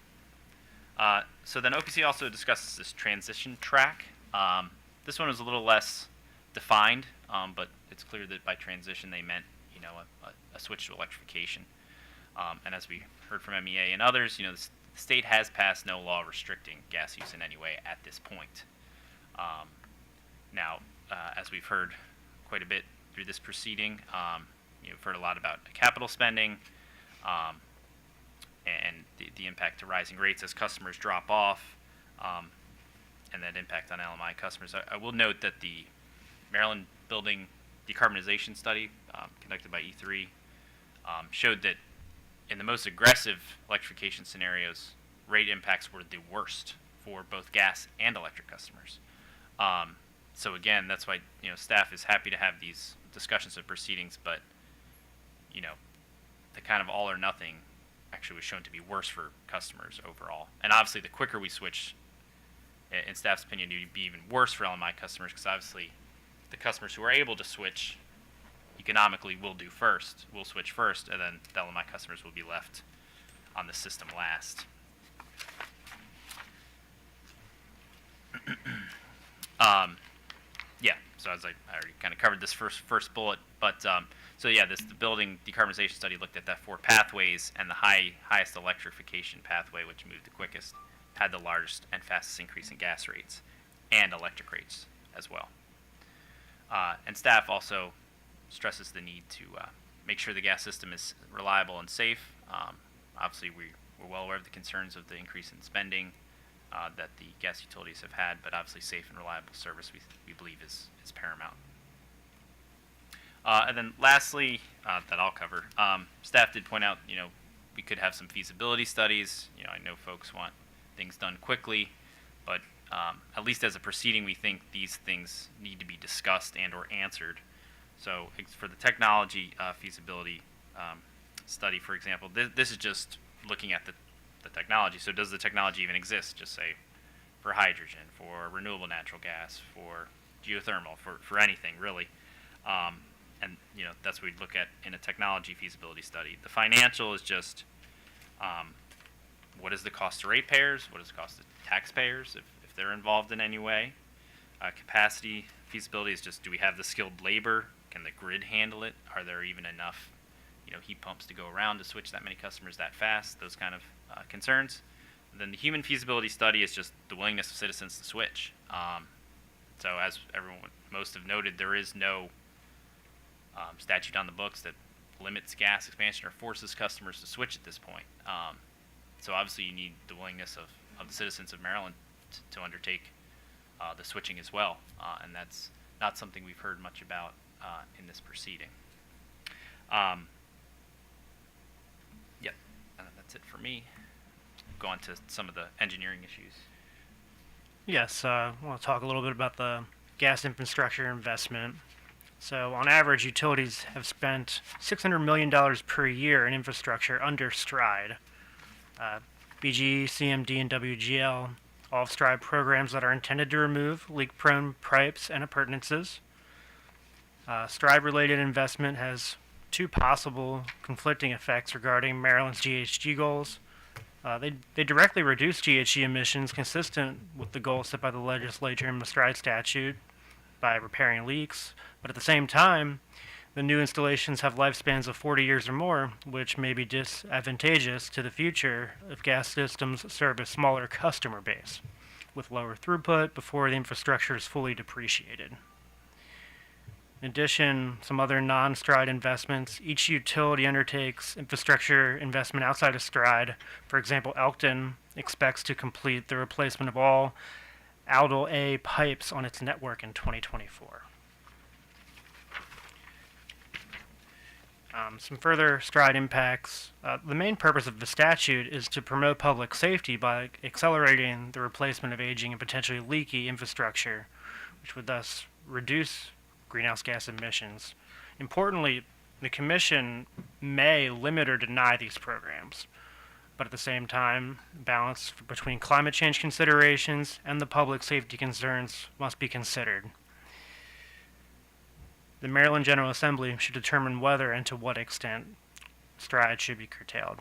So then OPC also discusses this transition track. This one was a little less defined, but it's clear that by transition they meant, you know, a switch to electrification. And as we heard from MEA and others, you know, the state has passed no law restricting gas use in any way at this point. Now, as we've heard quite a bit through this proceeding, you've heard a lot about capital spending, and the impact to rising rates as customers drop off, and that impact on LMI customers. I will note that the Maryland Building Decarbonization Study conducted by E3 showed that in the most aggressive electrification scenarios, rate impacts were the worst for both gas and electric customers. So again, that's why, you know, staff is happy to have these discussions and proceedings, but, you know, the kind of all or nothing actually was shown to be worse for customers overall. And obviously, the quicker we switch, in staff's opinion, it would be even worse for LMI customers because obviously the customers who are able to switch economically will switch first, and then the LMI customers will be left on the system last. Yeah, so as I already kind of covered this first bullet, but so yeah, the building decarbonization study looked at that 4 pathways, and the highest electrification pathway, which moved the quickest, had the largest and fastest increase in gas rates and electric rates as well. And staff also stresses the need to make sure the gas system is reliable and safe. Obviously, we're well aware of the concerns of the increase in spending that the gas utilities have had, but obviously safe and reliable service we believe is paramount. And then lastly, that I'll cover, staff did point out, you know, we could have some feasibility studies. You know, I know folks want things done quickly, but at least as a proceeding, we think these things need to be discussed and or answered. So for the technology feasibility study, for example, this is just looking at the technology. So does the technology even exist? Just say for hydrogen, for renewable natural gas, for geothermal, for anything really. And you know, that's what we'd look at in a technology feasibility study. The financial is just what is the cost to ratepayers? What is the cost to taxpayers if they're involved in any way? Capacity feasibility is just, do we have the skilled labor? Can the grid handle it? Are there even enough, you know, heat pumps to go around to switch that many customers that fast? Those kind of concerns. And then the human feasibility study is just the willingness of citizens to switch. So as most have noted, there is no statute on the books that limits gas expansion or forces customers to switch at this point. So obviously you need the willingness of the citizens of Maryland to undertake the switching as well, and that's not something we've heard much about in this proceeding. Yep, that's it for me. Go on to some of the engineering issues. Yes, I want to talk a little bit about the gas infrastructure investment. So, on average, utilities have spent $600 million per year in infrastructure under STRIDE. BGE, CMD, and WGL all have STRIDE programs that are intended to remove leak-prone pipes and appurtenances. STRIDE-related investment has two possible conflicting effects regarding Maryland's GHG goals. They directly reduce GHG emissions consistent with the goals set by the legislature in the STRIDE statute by repairing leaks, but at the same time, the new installations have lifespans of 40 years or more, which may be disadvantageous to the future if gas systems serve a smaller customer base, with lower throughput before the infrastructure is fully depreciated. In addition, some other non-STRIDE investments, each utility undertakes infrastructure investment outside of STRIDE. For example, Elkton expects to complete the replacement of all Aldol A pipes on its network in 2024. Some further STRIDE impacts. The main purpose of the statute is to promote public safety by accelerating the replacement of aging and potentially leaky infrastructure, which would thus reduce greenhouse gas emissions. Importantly, the Commission may limit or deny these programs, but at the same time, balance between climate change considerations and the public safety concerns must be considered. The Maryland General Assembly should determine whether and to what extent STRIDE should be curtailed.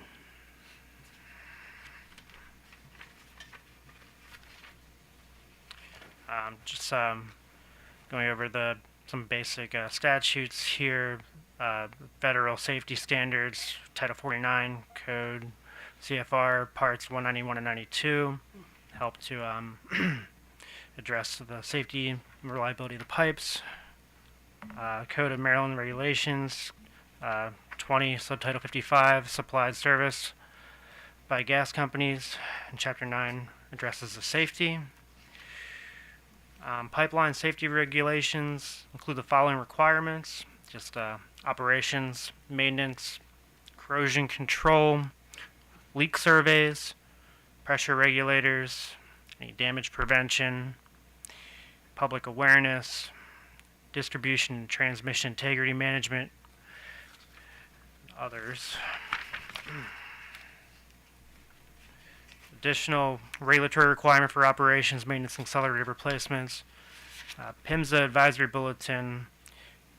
Going over some basic statutes here, federal safety standards, Title 49 Code, CFR Parts 191 and 92 help to address the safety and reliability of the pipes. Code of Maryland Regulations, 20, Subtitle 55, Supplied Service by Gas Companies, and Chapter 9 addresses the safety. Pipeline safety regulations include the following requirements, operations, maintenance, corrosion control, leak surveys, pressure regulators, any damage prevention, public awareness, distribution and transmission integrity management, others. Additional regulatory requirement for operations, maintenance, and accelerated replacements. PIMSA advisory bulletin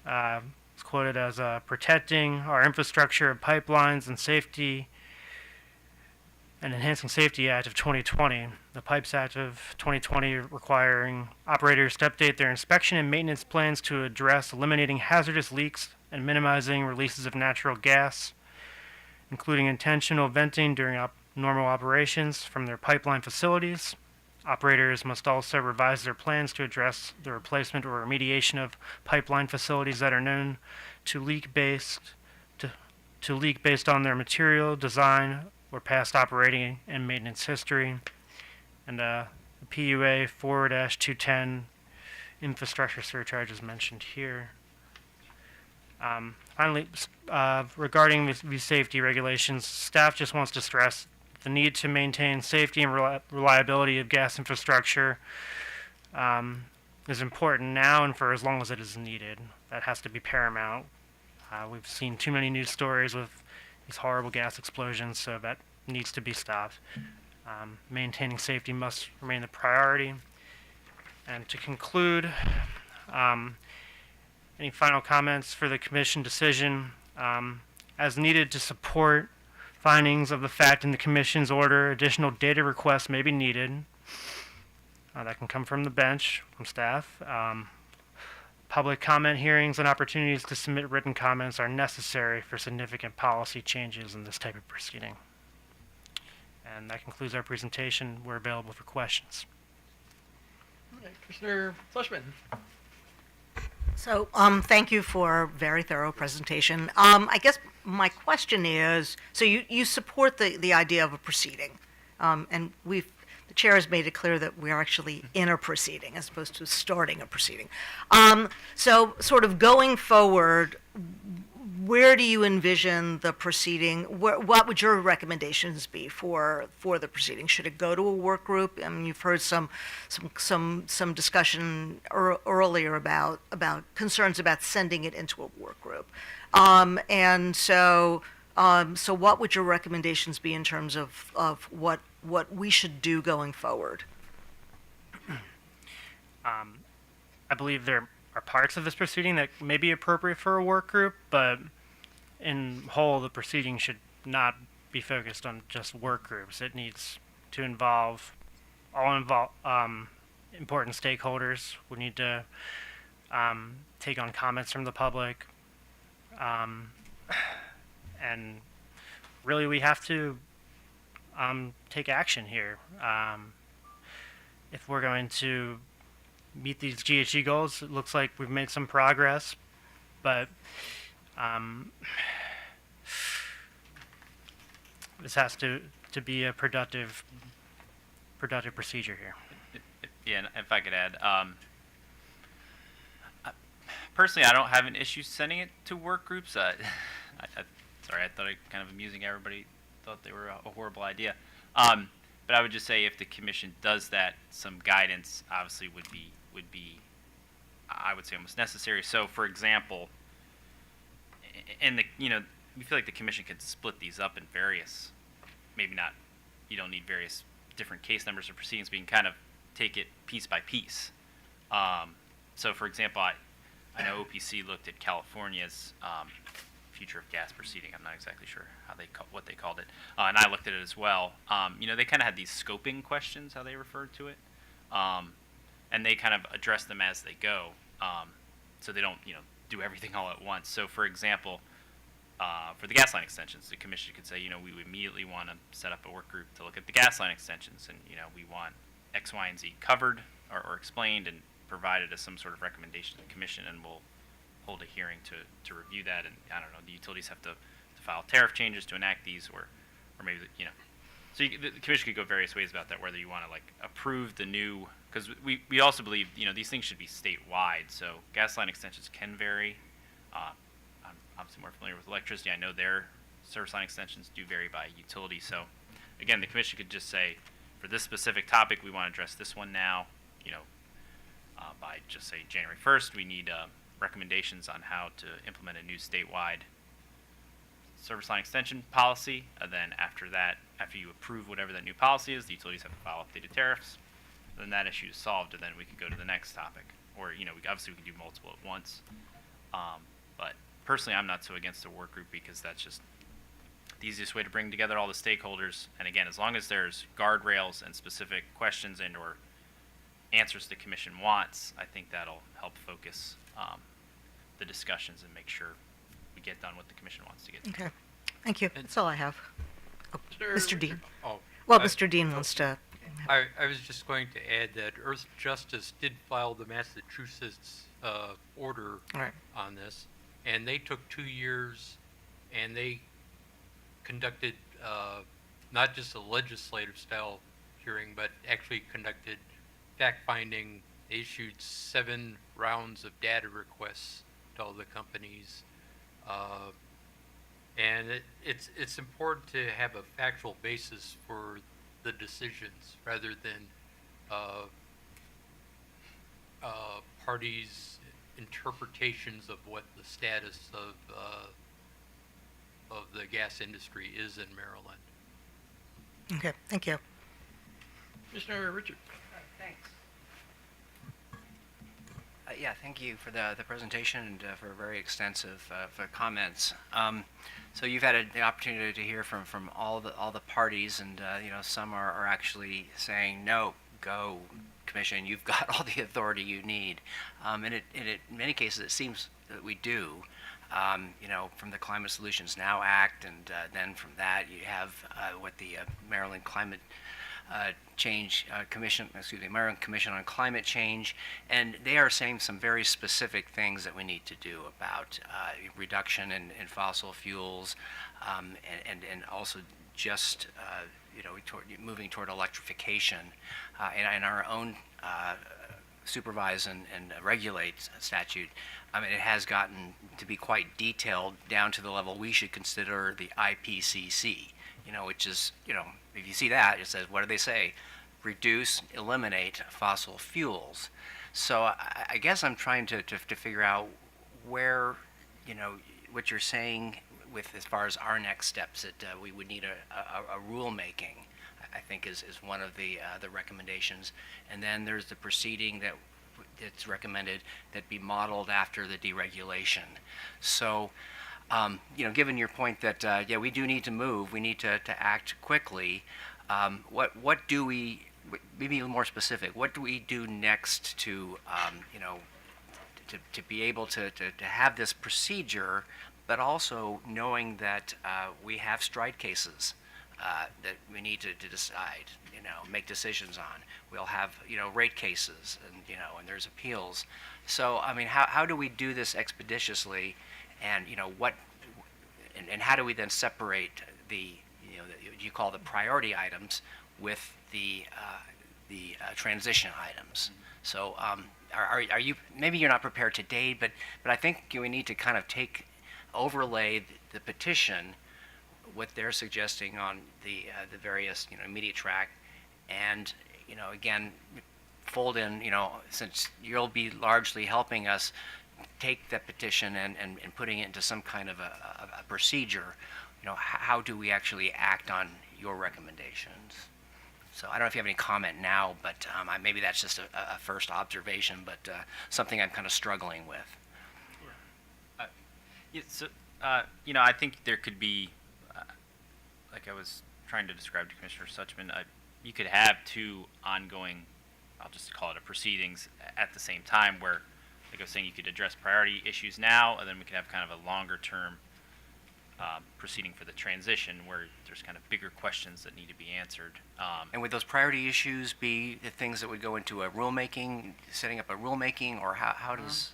is quoted as protecting our infrastructure of pipelines and safety and Enhancing Safety Act of 2020, the Pipes Act of 2020 requiring operators to update their inspection and maintenance plans to address eliminating hazardous leaks and minimizing releases of natural gas, including intentional venting during normal operations from their pipeline facilities. Operators must also revise their plans to address the replacement or remediation of pipeline facilities that are known to leak based on their material, design, or past operating and maintenance history. And the PUA 4-210 infrastructure surcharge is mentioned here. Finally, regarding these safety regulations, staff just wants to stress the need to maintain safety and reliability of gas infrastructure is important now and for as long as it is needed. That has to be paramount. We've seen too many news stories with these horrible gas explosions, so that needs to be stopped. Maintaining safety must remain the priority. And to conclude, any final comments for the Commission decision? As needed to support findings of the fact in the Commission's order, additional data requests may be needed. That can come from the bench, from staff. Public comment hearings and opportunities to submit written comments are necessary for significant policy changes in this type of proceeding. And that concludes our presentation. We're available for questions. All right, Commissioner Fleischman. So, thank you for a very thorough presentation. I guess my question is, so you support the idea of a proceeding, and the chair has made it clear that we are actually in a proceeding as opposed to starting a proceeding. So, sort of going forward, where do you envision the proceeding? What would your recommendations be for the proceeding? Should it go to a work group? I mean, you've heard some discussion earlier about concerns about sending it into a work group, and so what would your recommendations be in terms of what we should do going forward? I believe there are parts of this proceeding that may be appropriate for a work group, but in whole, the proceeding should not be focused on just work groups. It needs to involve all important stakeholders. We need to take on comments from the public, and really we have to take action here. If we're going to meet these GHG goals, it looks like we've made some progress, but this has to be a productive procedure here. Yeah, and if I could add, personally, I don't have an issue sending it to work groups. Sorry, I thought it kind of amusing. Everybody thought they were a horrible idea. But I would just say if the commission does that, some guidance obviously would be I would say almost necessary. So, for example, we feel like the commission could split these up in various, maybe not, you don't need various different case numbers or proceedings, but you can kind of take it piece by piece. So, for example, I know OPC looked at California's future of gas proceeding. I'm not exactly sure what they called it, and I looked at it as well. They kind of had these scoping questions, how they referred to it, and they kind of address them as they go, so they don't do everything all at once. So, for example, for the gas line extensions, the commission could say, we immediately want to set up a work group to look at the gas line extensions, and we want X, Y, and Z covered or explained and provided as some sort of recommendation to the commission, and we'll hold a hearing to review that. And I don't know, the utilities have to file tariff changes to enact these, or maybe So the commission could go various ways about that, whether you want to approve the new, because we also believe these things should be statewide. So gas line extensions can vary. I'm obviously more familiar with electricity. I know their service line extensions do vary by utility. So again, the commission could just say, for this specific topic, we want to address this one now. By just say January 1st, we need recommendations on how to implement a new statewide service line extension policy. And then after that, after you approve whatever that new policy is, the utilities have to file updated tariffs. Then that issue is solved, and then we can go to the next topic. Or obviously we can do multiple at once. But personally, I'm not so against a work group, because that's just the easiest way to bring together all the stakeholders. And again, as long as there's guardrails and specific questions and/or answers the commission wants, I think that'll help focus the discussions and make sure we get done what the commission wants to get done. Okay, thank you. That's all I have. Oh, Mr. Dean. Oh, Well, Mr. Dean wants to. I was just going to add that Earth Justice did file the Massachusetts order Right. on this, and they took 2 years, and they conducted not just a legislative style hearing, but actually conducted fact-finding. They issued 7 rounds of data requests to all the companies, and it's important to have a factual basis for the decisions rather than parties' interpretations of what the status of the gas industry is in Maryland. Okay, thank you. Commissioner Richard. Thanks. Thank you for the presentation and for very extensive for comments. So you've had the opportunity to hear from all the parties, and some are actually saying, no, go commission, you've got all the authority you need, and in many cases it seems that we do. From the Climate Solutions Now Act, and then from that you have what the Maryland Climate American Commission on Climate Change, and they are saying some very specific things that we need to do about reduction in fossil fuels, and also just moving toward electrification, and our own supervise and regulate statute. I mean, it has gotten to be quite detailed down to the level we should consider the IPCC, which is, if you see that, it says, what do they say? Reduce, eliminate fossil fuels. So I guess I'm trying to figure out where, what you're saying with as far as our next steps, that we would need a rulemaking, I think is one of the recommendations. And then there's the proceeding that it's recommended that be modeled after the deregulation. So, given your point that, we do need to move, we need to act quickly, what do we, maybe a little more specific, what do we do next to, to be able to have this procedure, but also knowing that we have stride cases that we need to decide, make decisions on. We'll have, rate cases, and, and there's appeals. So, I mean, how do we do this expeditiously, and, and how do we then separate the, you call the priority items with the transition items? So, are you, maybe you're not prepared today, but I think we need to kind of overlay the petition, what they're suggesting on the various immediate track, and again fold in, since you'll be largely helping us take that petition and putting it into some kind of a procedure, how do we actually act on your recommendations? So I don't know if you have any comment now, but maybe that's just a first observation, but something I'm kind of struggling with. I think there could be, like I was trying to describe to Commissioner Suchman, you could have two ongoing, I'll just call it proceedings at the same time, where, like I was saying, you could address priority issues now, and then we could have kind of a longer term proceeding for the transition, where there's kind of bigger questions that need to be answered. And would those priority issues be the things that would go into a rulemaking, setting up a rulemaking, or how does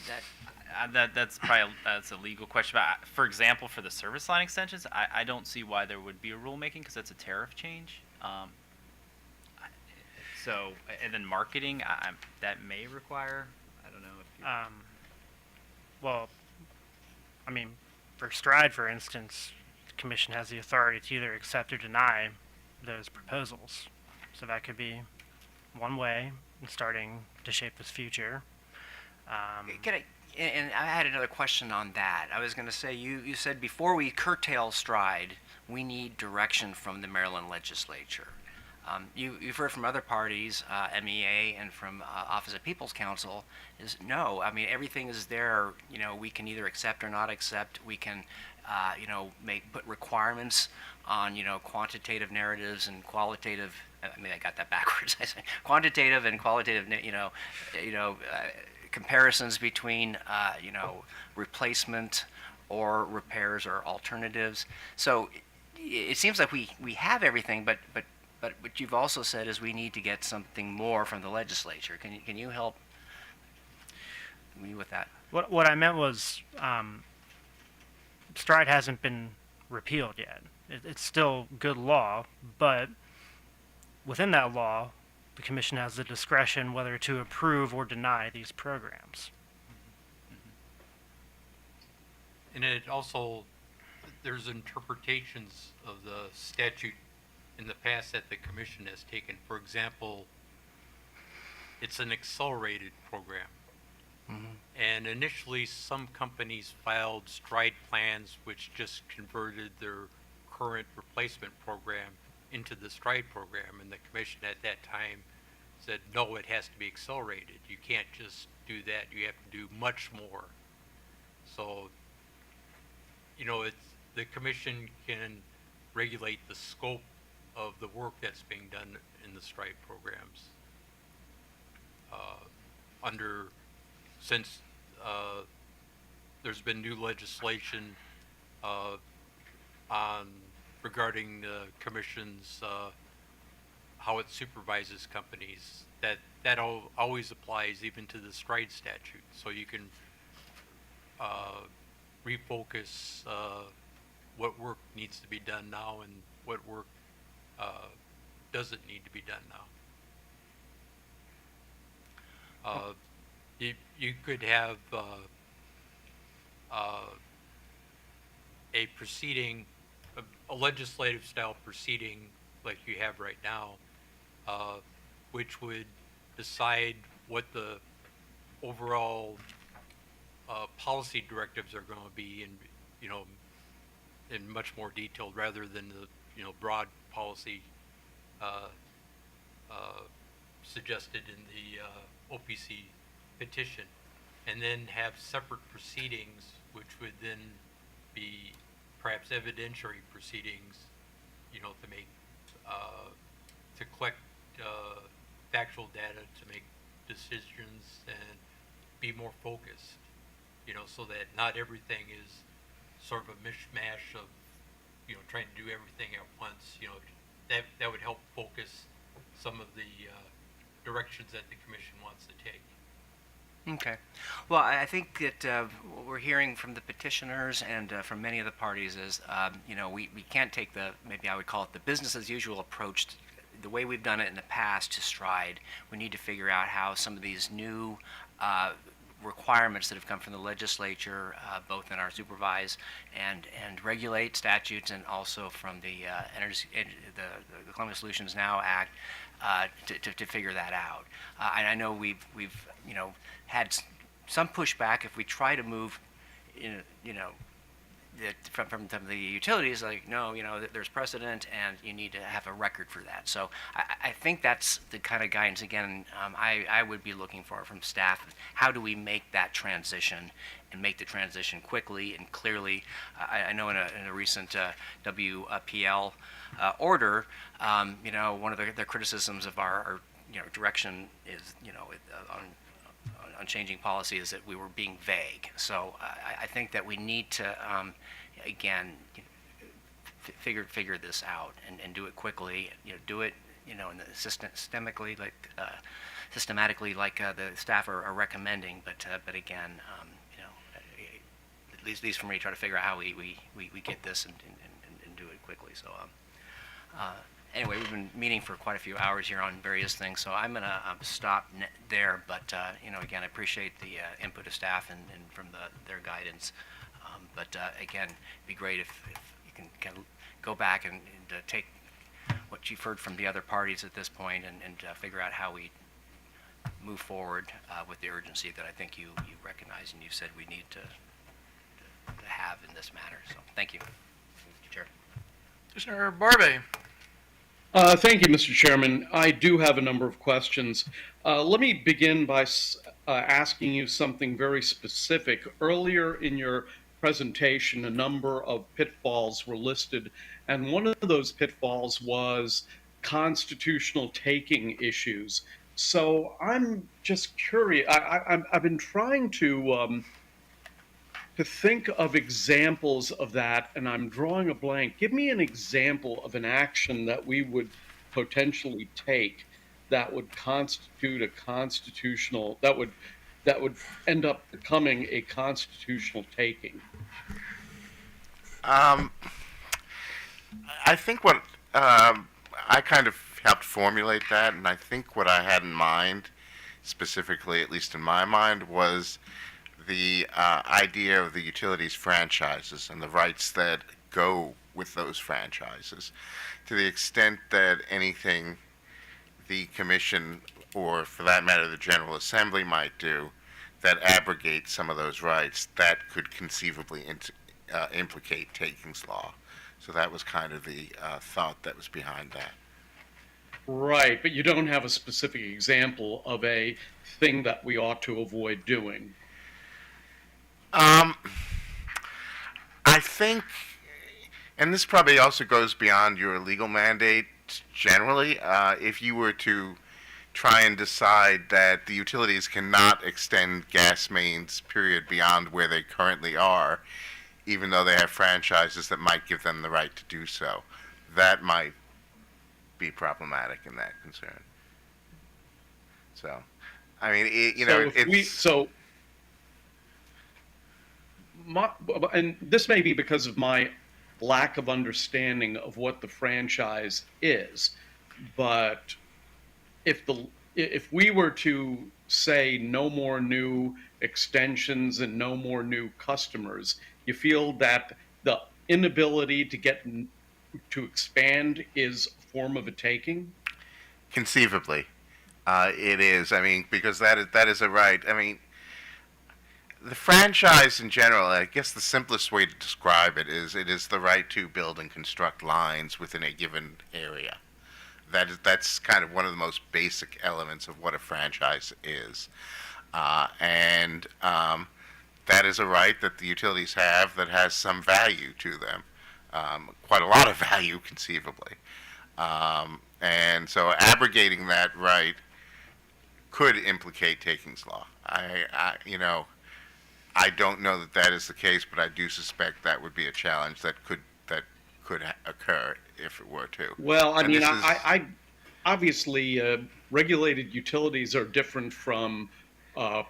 that? That's probably that's a legal question. But for example, for the service line extensions, I don't see why there would be a rulemaking, because that's a tariff change. So, and then marketing, that may require. I don't know if. Well, I mean, for Stride, for instance, the commission has the authority to either accept or deny those proposals. So that could be one way in starting to shape this future. And I had another question on that. I was going to say, you said before we curtail Stride, we need direction from the Maryland legislature. You've heard from other parties, MEA, and from Office of People's Counsel, is no. I mean, everything is there. We can either accept or not accept. We can, put requirements on, quantitative narratives and qualitative. I mean, I got that backwards. I say quantitative and qualitative. Comparisons between, replacement or repairs or alternatives. So it seems like we have everything, but what you've also said is we need to get something more from the legislature. Can you help me with that? What I meant was, Stride hasn't been repealed yet. It's still good law, but within that law, the commission has the discretion whether to approve or deny these programs. And it also, there's interpretations of the statute in the past that the commission has taken. For example, it's an accelerated program. And initially, some companies filed Stride plans which just converted their current replacement program into the Stride program, and the commission at that time said, no, it has to be accelerated. You can't just do that. You have to do much more. So, the commission can regulate the scope of the work that's being done in the Stride programs. Since there's been new legislation regarding the commission's how it supervises companies. That always applies even to the STRIDE statute. So you can refocus what work needs to be done now and what work doesn't need to be done now. You could have a proceeding, a legislative style proceeding like you have right now, which would decide what the overall policy directives are going to be, in much more detail rather than the broad policy suggested in the OPC petition, and then have separate proceedings, which would then be perhaps evidentiary proceedings, to make to collect factual data to make decisions and be more focused, so that not everything is sort of a mishmash of, trying to do everything at once. That would help focus some of the directions that the commission wants to take. Okay. Well, I think that what we're hearing from the petitioners and from many of the parties is, we can't take maybe I would call it the business as usual approach, the way we've done it in the past to STRIDE. We need to figure out how some of these new requirements that have come from the legislature, both in our supervise and regulate statutes, and also from the the Climate Solutions Now Act, to figure that out. And I know we've had some pushback if we try to move, from some of the utilities, like, no, there's precedent and you need to have a record for that. So I think that's the kind of guidance, again, I would be looking for from staff. How do we make that transition and make the transition quickly and clearly? I know in a recent WPL order, one of the criticisms of our direction is, on changing policy is that we were being vague. So I think that we need to, again, figure this out and do it quickly. Do it, in the systematically like the staff are recommending. But again, at least for me, try to figure out how we get this and do it quickly. So. Anyway, we've been meeting for quite a few hours here on various things, so I'm going to stop there. But, again, I appreciate the input of staff and from their guidance. Again, it'd be great if you can go back and take what you've heard from the other parties at this point and figure out how we move forward with the urgency that I think you recognize and you said we need to have in this matter. So thank you. Chair. Commissioner Barbe. Thank you, Mr. Chairman. I do have a number of questions. Let me begin by asking you something very specific. Earlier in your presentation, a number of pitfalls were listed, and one of those pitfalls was constitutional taking issues. So I'm just curious. I've been trying to think of examples of that, and I'm drawing a blank. Give me an example of an action that we would potentially take that would constitute a constitutional, that would end up becoming a constitutional taking. I think what I kind of helped formulate that, and I think what I had in mind, specifically, at least in my mind, was the idea of the utilities franchises and the rights that go with those franchises. To the extent that anything the commission, or for that matter the General Assembly, might do that abrogates some of those rights, that could conceivably implicate takings law. So that was kind of the thought that was behind that. Right, but you don't have a specific example of a thing that we ought to avoid doing. I think, and this probably also goes beyond your legal mandate generally, if you were to try and decide that the utilities cannot extend gas mains, period, beyond where they currently are, even though they have franchises that might give them the right to do so. That might be problematic in that concern. So, I mean, and this may be because of my lack of understanding of what the franchise is, but if we were to say no more new extensions and no more new customers, you feel that the inability to to expand is a form of a taking? Conceivably, it is. I mean, because that is a right. I mean, the franchise in general, I guess the simplest way to describe it is the right to build and construct lines within a given area. That's kind of one of the most basic elements of what a franchise is. And that is a right that the utilities have that has some value to them, quite a lot of value conceivably. And so abrogating that right could implicate takings law. I don't know that that is the case, but I do suspect that would be a challenge that could occur if it were to. Well, I And mean, this is- I obviously regulated utilities are different from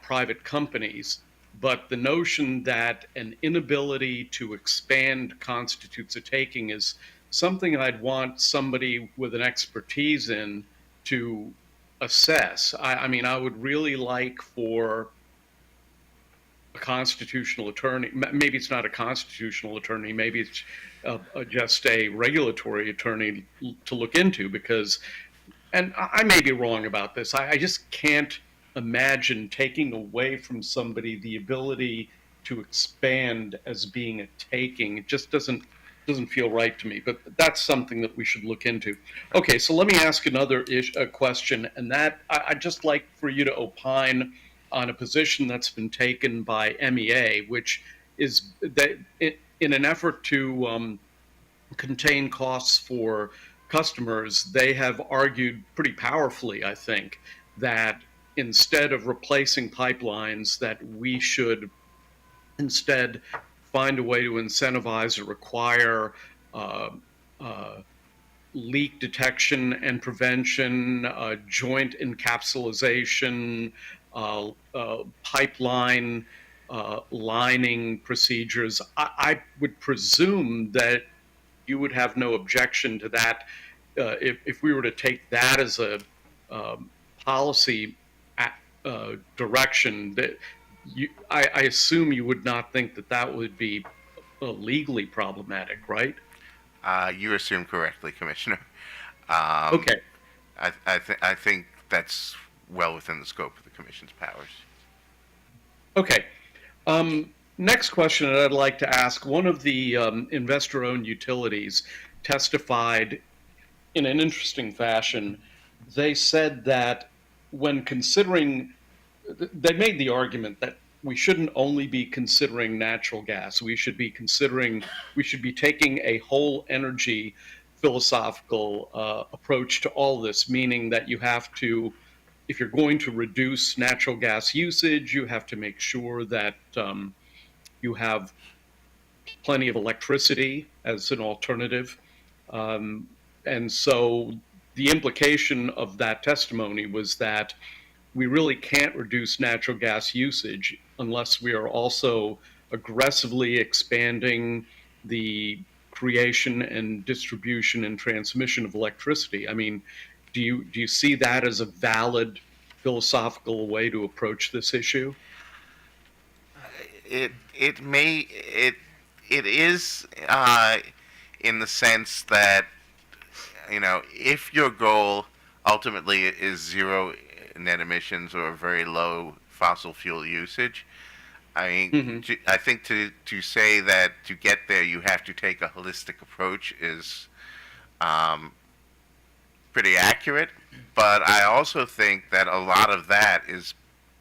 private companies, but the notion that an inability to expand constitutes a taking is something I'd want somebody with an expertise in to assess. I mean, I would really like for a constitutional attorney, maybe it's not a constitutional attorney, maybe it's just a regulatory attorney to look into, because, and I may be wrong about this, I just can't imagine taking away from somebody the ability to expand as being a taking. It just doesn't feel right to me, but that's something that we should look into. Okay, so let me ask another question, and that I'd just like for you to opine on a position that's been taken by MEA, which is that in an effort to contain costs for customers, they have argued pretty powerfully, I think, that instead of replacing pipelines, that we should instead find a way to incentivize or require leak detection and prevention, joint encapsulation, pipeline lining procedures. I would presume that you would have no objection to that if we were to take that as a policy direction. That I assume you would not think that that would be legally problematic, right? You assume correctly, Commissioner. Okay. I think that's well within the scope of the Commission's powers. Okay. Next question that I'd like to ask, one of the investor-owned utilities testified in an interesting fashion. They said that when considering, they made the argument that we shouldn't only be considering natural gas. We should be taking a whole energy philosophical approach to all this, meaning that you have to, if you're going to reduce natural gas usage, you have to make sure that you have plenty of electricity as an alternative. And so the implication of that testimony was that we really can't reduce natural gas usage unless we are also aggressively expanding the creation and distribution and transmission of electricity. I mean, do you see that as a valid philosophical way to approach this issue? It is in the sense that, if your goal ultimately is zero net emissions or very low fossil fuel usage, I mean, I think to say that to get there you have to take a holistic approach is pretty accurate, but I also think that a lot of that is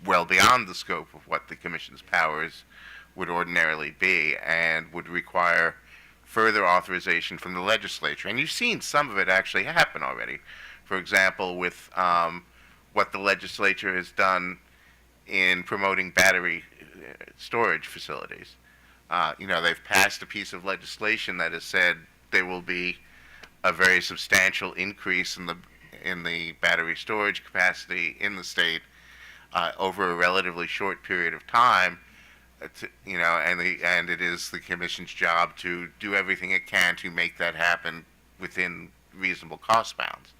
well beyond the scope of what the Commission's powers would ordinarily be and would require further authorization from the legislature. And you've seen some of it actually happen already. For example, with what the legislature has done in promoting battery storage facilities. They've passed a piece of legislation that has said there will be a very substantial increase in the battery storage capacity in the state over a relatively short period of time. And it is the commission's job to do everything it can to make that happen within reasonable cost bounds.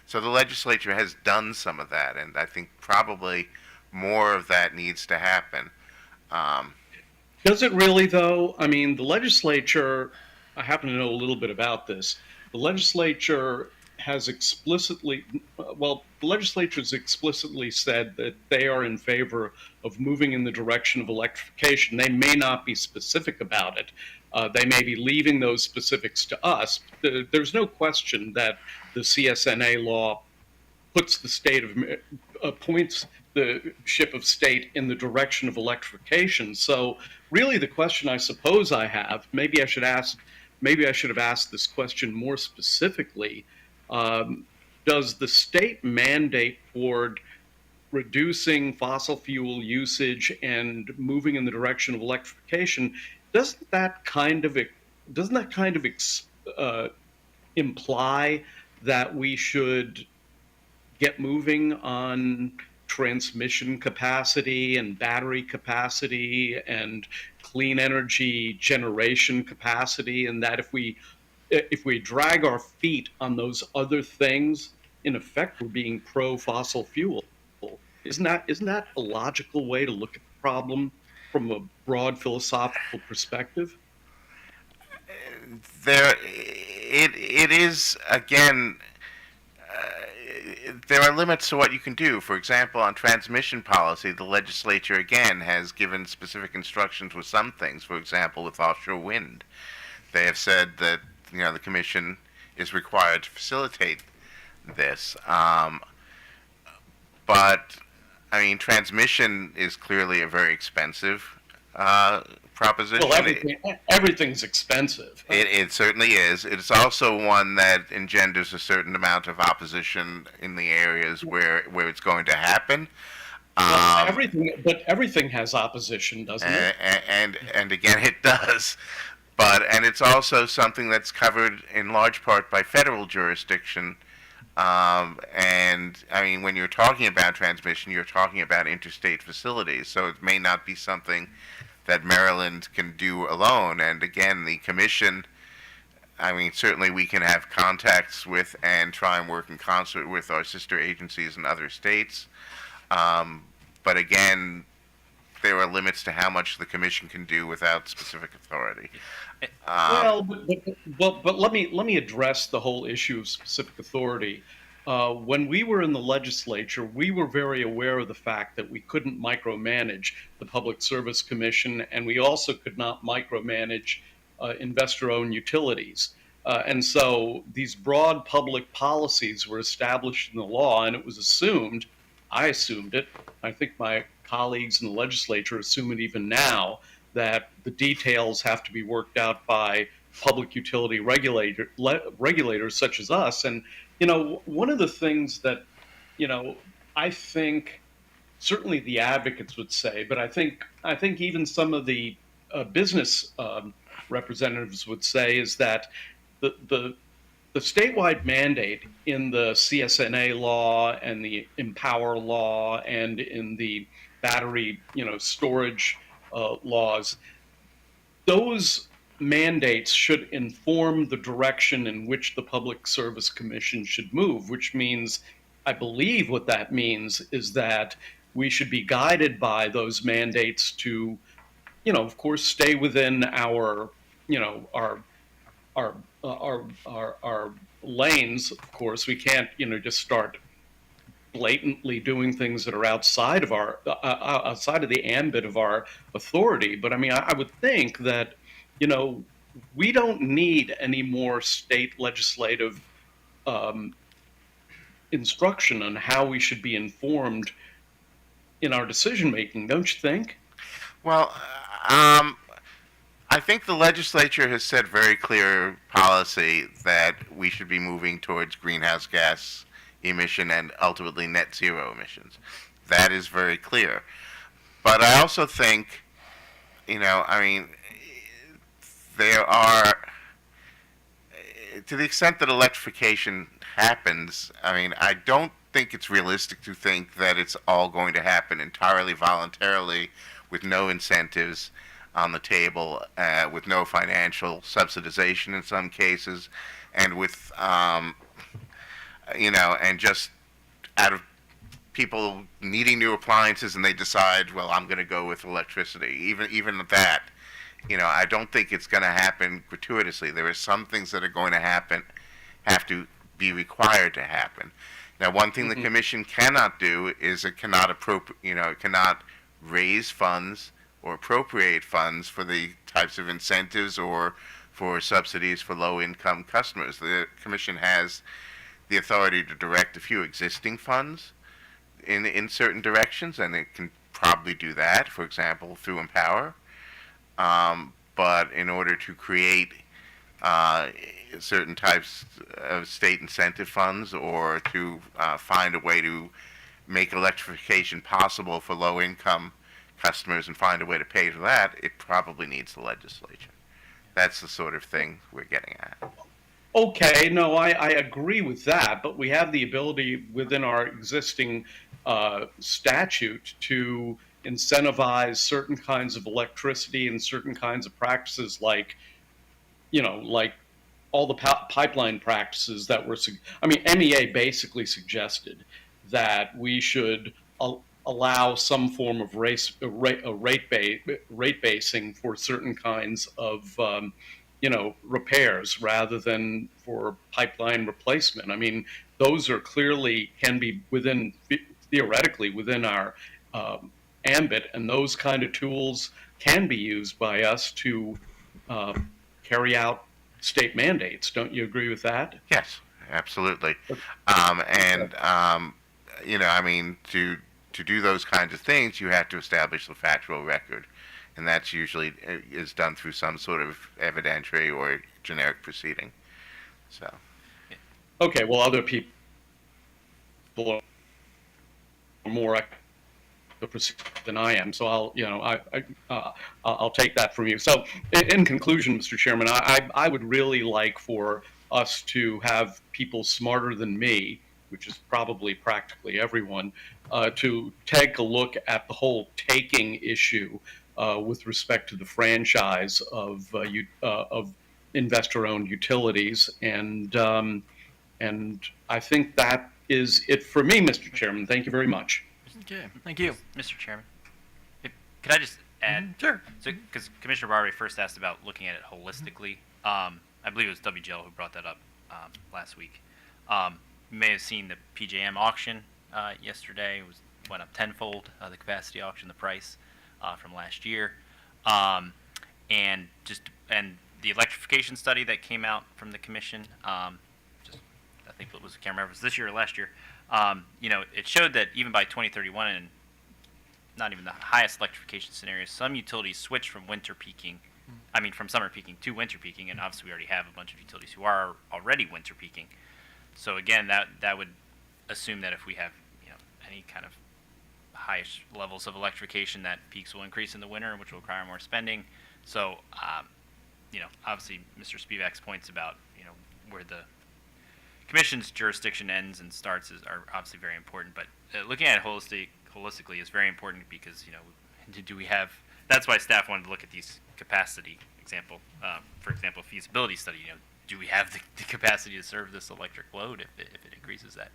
So the legislature has done some of that, and I think probably more of that needs to happen. Does it really, though? I mean, the legislature, I happen to know a little bit about this. The legislature has explicitly, the legislature's explicitly said that they are in favor of moving in the direction of electrification. They may not be specific about it. They may be leaving those specifics to us. There's no question that the CSNA law puts the state of, points the ship of state in the direction of electrification. So really the question I suppose I have, maybe I should have asked this question more specifically. Does the state mandate toward reducing fossil fuel usage and moving in the direction of electrification, doesn't that kind of imply that we should get moving on transmission capacity and battery capacity and clean energy generation capacity, and that if we drag our feet on those other things, in effect, we're being pro-fossil fuel. Isn't that a logical way to look at the problem from a broad philosophical perspective? It is, again, there are limits to what you can do. For example, on transmission policy, the legislature, again, has given specific instructions with some things. For example, with offshore wind, they have said that the commission is required to facilitate this. But I mean, transmission is clearly a very expensive proposition. Well, everything's expensive. It certainly is. It's also one that engenders a certain amount of opposition in the areas where it's going to happen. Well, everything has opposition, doesn't it? And again, it does. And it's also something that's covered in large part by federal jurisdiction. And I mean, when you're talking about transmission, you're talking about interstate facilities. So it may not be something that Maryland can do alone. And again, the commission, I mean, certainly we can have contacts with and try and work in concert with our sister agencies in other states. But again, there are limits to how much the commission can do without specific authority. But let me address the whole issue of specific authority. When we were in the legislature, we were very aware of the fact that we couldn't micromanage the Public Service Commission, and we also could not micromanage investor-owned utilities. And so these broad public policies were established in the law, and it was assumed, I assumed it, I think my colleagues in the legislature assume it even now, that the details have to be worked out by public utility regulators such as us. And, one of the things that, I think certainly the advocates would say, but I think even some of the business representatives would say is that the statewide mandate in the CSNA law and the Empower law and in the battery, storage laws, those mandates should inform the direction in which the Public Service Commission should move, which means, I believe what that means is that we should be guided by those mandates to, of course, stay within our lanes. Of course, we can't, just start blatantly doing things that are outside of the ambit of our authority. But I mean, I would think that, we don't need any more state legislative instruction on how we should be informed in our decision making, don't you think? Well, I think the legislature has set very clear policy that we should be moving towards greenhouse gas emission and ultimately net zero emissions. That is very clear. But I also think, to the extent that electrification happens, I mean, I don't think it's realistic to think that it's all going to happen entirely voluntarily with no incentives on the table, with no financial subsidization in some cases, and with, and just out of people needing new appliances and they decide, well, I'm going to go with electricity. Even that, I don't think it's going to happen gratuitously. There are some things that are going to have to be required to happen. Now, one thing the commission cannot do is it cannot it cannot raise funds or appropriate funds for the types of incentives or for subsidies for low-income customers. The commission has the authority to direct a few existing funds in certain directions, and it can probably do that, for example, through Empower. But in order to create certain types of state incentive funds or to find a way to make electrification possible for low-income customers and find a way to pay for that, it probably needs the legislature. That's the sort of thing we're getting at. Okay, no, I agree with that, but we have the ability within our existing statute to incentivize certain kinds of electricity and certain kinds of practices like all the pipeline practices that were, MEA basically suggested that we should allow some form of rate basing for certain kinds of repairs rather than for pipeline replacement. I mean, those are clearly can be theoretically within our ambit, and those kind of tools can be used by us to carry out state mandates. Don't you agree with that? Yes, absolutely. To do those kinds of things, you have to establish the factual record, and that's usually is done through some sort of evidentiary or generic proceeding. So. Okay. Well, other people are more than I am, so I'll take that from you. So, in conclusion, Mr. Chairman, I would really like for us to have people smarter than me, which is probably practically everyone, to take a look at the whole taking issue with respect to the franchise of investor-owned utilities, and I think that is it for me, Mr. Chairman. Thank you very much. Okay, thank you. Mr. Chairman, could I just add? Sure. So, because Commissioner Barry first asked about looking at it holistically, I believe it was WGL who brought that up last week. You may have seen the PJM auction yesterday. It went up tenfold, the capacity auction, the price from last year, and the electrification study that came out from the commission. I think it was, I can't remember if it was this year or last year. It showed that even by 2031, and not even the highest electrification scenarios, some utilities switched from from summer peaking to winter peaking, and obviously we already have a bunch of utilities who are already winter peaking. So again, that would assume that if we have any kind of highest levels of electrification, that peaks will increase in the winter, which will require more spending. So obviously Mr. Spivak's points about where the Commission's jurisdiction ends and starts are obviously very important, but looking at it holistically is very important because do we have? That's why staff wanted to look at these capacity for example, feasibility study. Do we have the capacity to serve this electric load if it increases that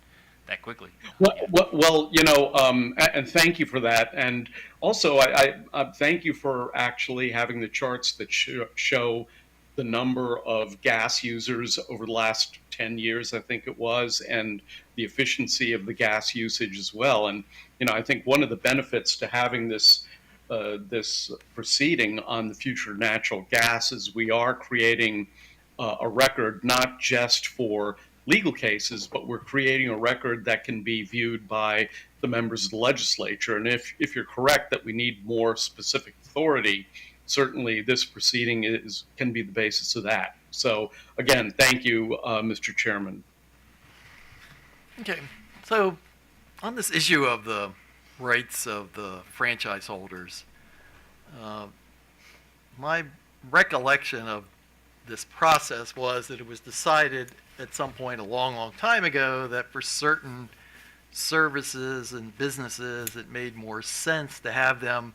quickly? Well, and thank you for that, and also I thank you for actually having the charts that show the number of gas users over the last 10 years, I think it was, and the efficiency of the gas usage as well. And I think one of the benefits to having this proceeding on the future of natural gas is we are creating a record not just for legal cases, but we're creating a record that can be viewed by the members of the legislature. And if you're correct that we need more specific authority, certainly this proceeding can be the basis of that. So again, thank you, Mr. Chairman. Okay, so on this issue of the rights of the franchise holders, my recollection of this process was that it was decided at some point a long, long time ago that for certain services and businesses, it made more sense to have them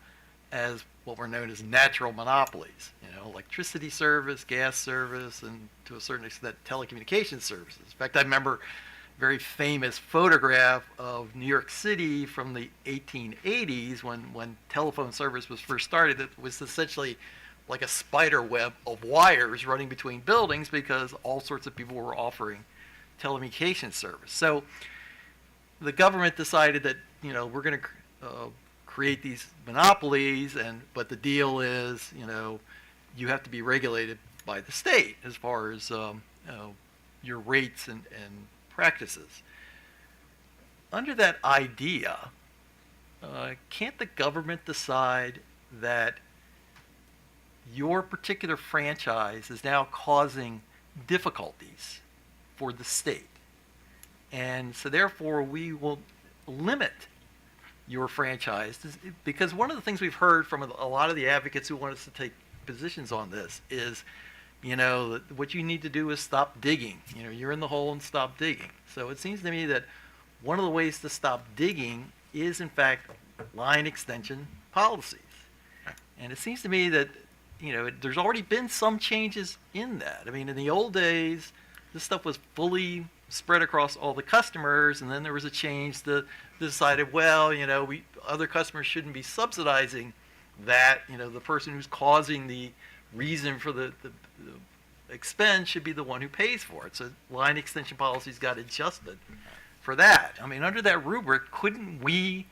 as what were known as natural monopolies. You know, electricity service, gas service, and to a certain extent, telecommunications services. In fact, I remember a very famous photograph of New York City from the 1880s when telephone service was first started. It was essentially like a spider web of wires running between buildings because all sorts of people were offering telecommunications service. So the government decided that, you know, we're going to create these monopolies, but the deal is, you know, you have to be regulated by the state as far as you know, your rates and practices. Under that idea, can't the government decide that your particular franchise is now causing difficulties for the state? And so therefore we will limit your franchise, because one of the things we've heard from a lot of the advocates who want us to take positions on this is, you know, what you need to do is stop digging. You know, you're in the hole and stop digging. So it seems to me that one of the ways to stop digging is, in fact, line extension policies. And it seems to me that, you know, there's already been some changes in that. I mean, in the old days, this stuff was fully spread across all the customers, and then there was a change that decided, well, you know, other customers shouldn't be subsidizing that. You know, the person who's causing the reason for the expense should be the one who pays for it. So line extension policies got adjusted for that. I mean, under that rubric, couldn't we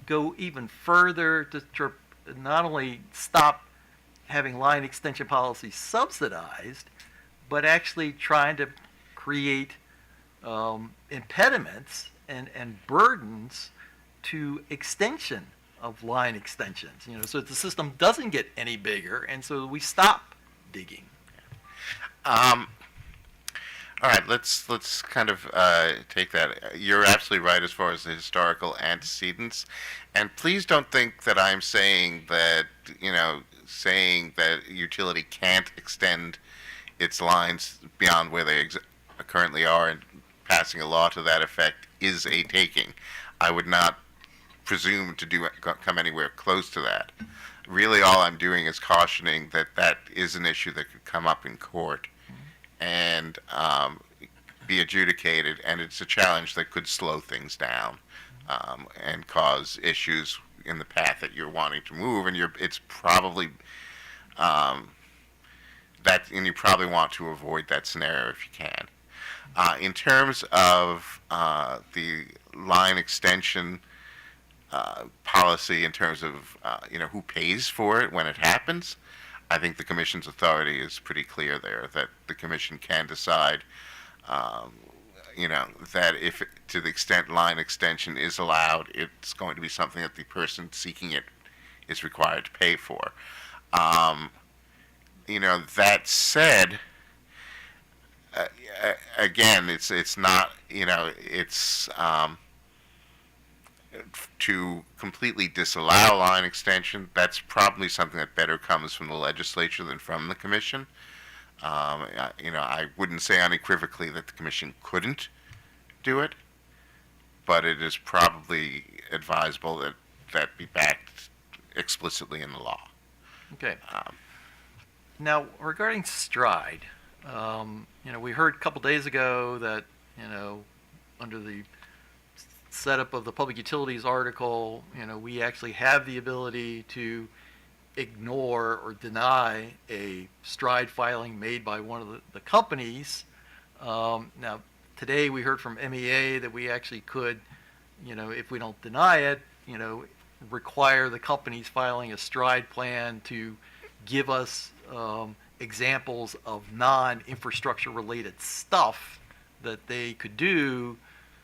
go even further to not only stop having line extension policies subsidized, but actually trying to create impediments and burdens to extension of line extensions, you know, so that the system doesn't get any bigger, and so we stop digging. All right, let's kind of take that. You're absolutely right as far as the historical antecedents, and please don't think that I'm saying that, you know, saying that utility can't extend its lines beyond where they currently are, and passing a law to that effect is a taking. I would not presume to come anywhere close to that. Really, all I'm doing is cautioning that that is an issue that could come up in court and be adjudicated, and it's a challenge that could slow things down and cause issues in the path that you're wanting to move, and it's probably and you probably want to avoid that scenario if you can. In terms of the line extension policy, in terms of you know, who pays for it when it happens, I think the Commission's authority is pretty clear there, that the Commission can decide, you know, that if to the extent line extension is allowed, it's going to be something that the person seeking it is required to pay for. You know, that said, again, it's not, you know, it's to completely disallow line extension. That's probably something that better comes from the legislature than from the Commission. You know, I wouldn't say unequivocally that the Commission couldn't do it, but it is probably advisable that that be backed explicitly in the law. Okay. Now, regarding Stride, you know, we heard a couple days ago that, you know, under the setup of the Public Utilities article, you know, we actually have the ability to ignore or deny a Stride filing made by one of the companies. Now, today we heard from MEA that we actually could, you know, if we don't deny it, you know, require the companies filing a Stride plan to give us examples of non-infrastructure related stuff that they could do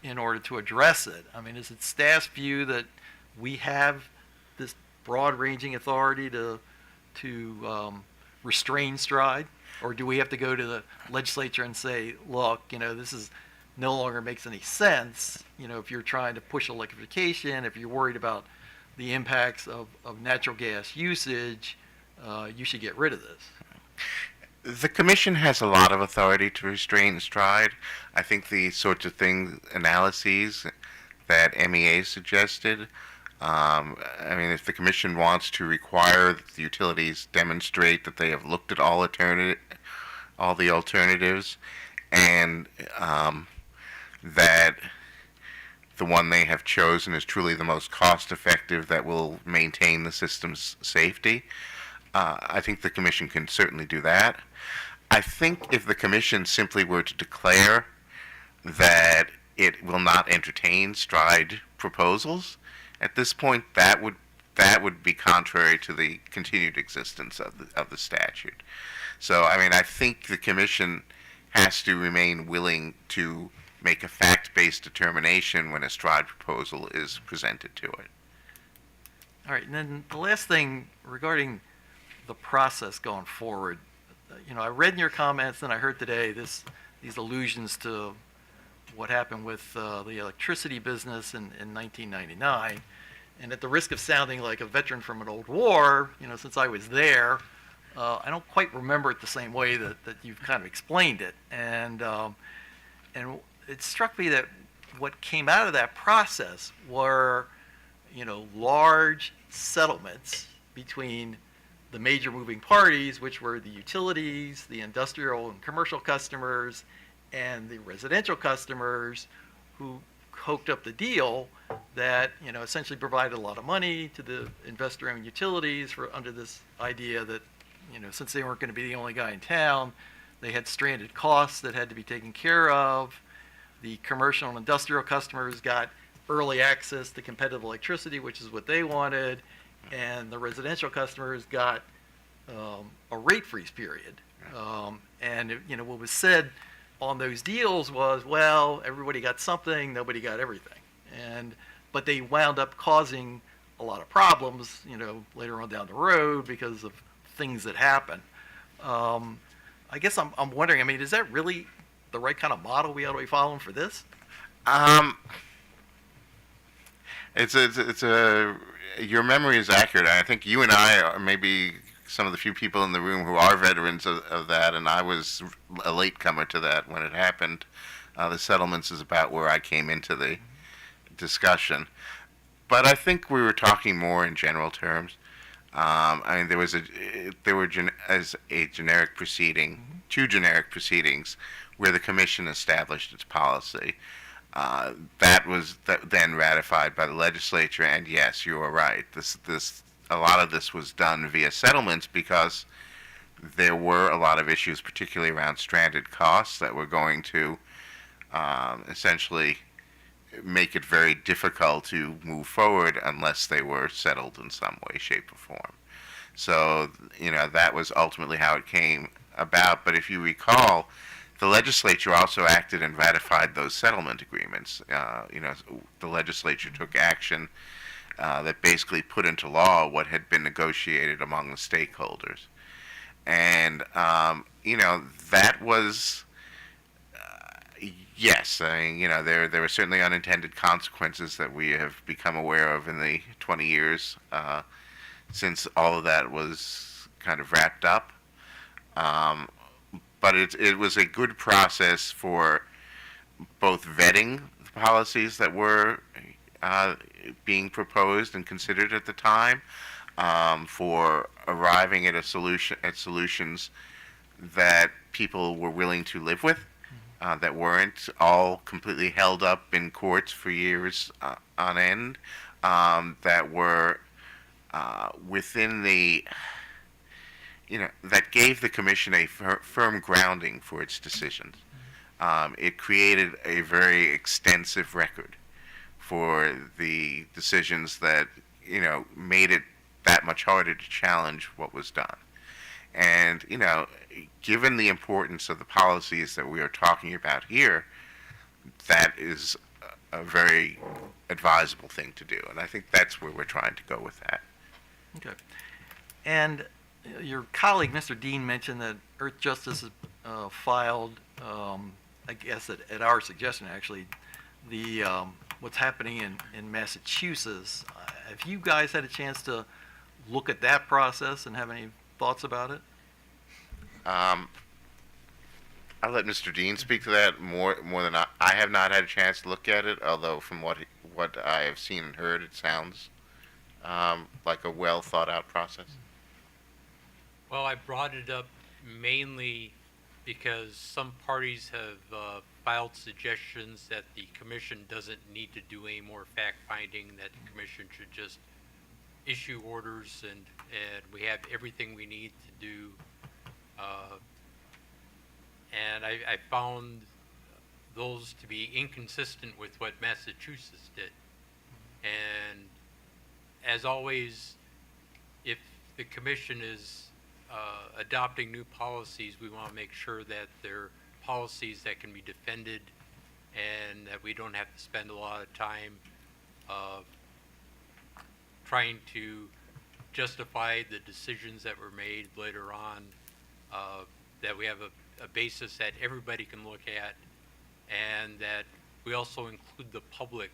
in order to address it. I mean, is it staff's view that we have this broad-ranging authority to restrain Stride, or do we have to go to the legislature and say, look, you know, this is no longer makes any sense, you know, if you're trying to push electrification, if you're worried about the impacts of natural gas usage, you should get rid of this? The commission has a lot of authority to restrain Stride. I think the sorts of analyses that MEA suggested, I mean, if the commission wants to require that the utilities demonstrate that they have looked at all the alternatives, and that the one they have chosen is truly the most cost-effective that will maintain the system's safety, I think the commission can certainly do that. I think if the commission simply were to declare that it will not entertain Stride proposals, at this point that would be contrary to the continued existence of the statute. So, I mean, I think the commission has to remain willing to make a fact-based determination when a Stride proposal is presented to it. All right, and then the last thing regarding the process going forward, you know, I read in your comments and I heard today these allusions to what happened with the electricity business in 1999. And at the risk of sounding like a veteran from an old war, you know, since I was there, I don't quite remember it the same way that you've kind of explained it. And it struck me that what came out of that process were, you know, large settlements between the major moving parties, which were the utilities, the industrial and commercial customers, and the residential customers, who hooked up the deal that, you know, essentially provided a lot of money to the investor-owned utilities for under this idea that, you know, since they weren't going to be the only guy in town, they had stranded costs that had to be taken care of. The commercial and industrial customers got early access to competitive electricity, which is what they wanted, and the residential customers got a rate freeze period. And you know, what was said on those deals was, well, everybody got something, nobody got everything, but they wound up causing a lot of problems, you know, later on down the road because of things that happen. I guess I'm wondering, I mean, is that really the right kind of model we ought to be following for this? Your memory is accurate. I think you and I are maybe some of the few people in the room who are veterans of that, and I was a latecomer to that when it happened. The settlements is about where I came into the discussion. But I think we were talking more in general terms. I mean, there were as a generic proceeding, two generic proceedings, where the commission established its policy. That was then ratified by the legislature, and yes, you are right. A lot of this was done via settlements because there were a lot of issues, particularly around stranded costs, that were going to essentially make it very difficult to move forward unless they were settled in some way, shape, or form. So, you know, that was ultimately how it came about. But if you recall, the legislature also acted and ratified those settlement agreements. You know, the legislature took action that basically put into law what had been negotiated among the stakeholders. And, you know, that was, yes, I mean, you know, there were certainly unintended consequences that we have become aware of in the 20 years since all of that was kind of wrapped up. But it was a good process for both vetting the policies that were being proposed and considered at the time, for arriving at solutions that people were willing to live with, that weren't all completely held up in courts for years on end, that were within the, you know, that gave the commission a firm grounding for its decisions. It created a very extensive record for the decisions that, you know, made it that much harder to challenge what was done. And, you know, given the importance of the policies that we are talking about here, that is a very advisable thing to do. And I think that's where we're trying to go with that. Okay. And your colleague, Mr. Dean, mentioned that Earth Justice has filed, I guess at our suggestion actually, the what's happening in Massachusetts. Have you guys had a chance to look at that process and have any thoughts about it? I'll let Mr. Dean speak to that more than I have not had a chance to look at it. Although from what I have seen and heard, it sounds like a well thought out process. Well, I brought it up mainly because some parties have filed suggestions that the commission doesn't need to do any more fact-finding, that the commission should just issue orders, and we have everything we need to do. And I found those to be inconsistent with what Massachusetts did. And as always, if the commission is adopting new policies, we want to make sure that they're policies that can be defended and that we don't have to spend a lot of time trying to justify the decisions that were made later on, that we have a basis that everybody can look at, and that we also include the public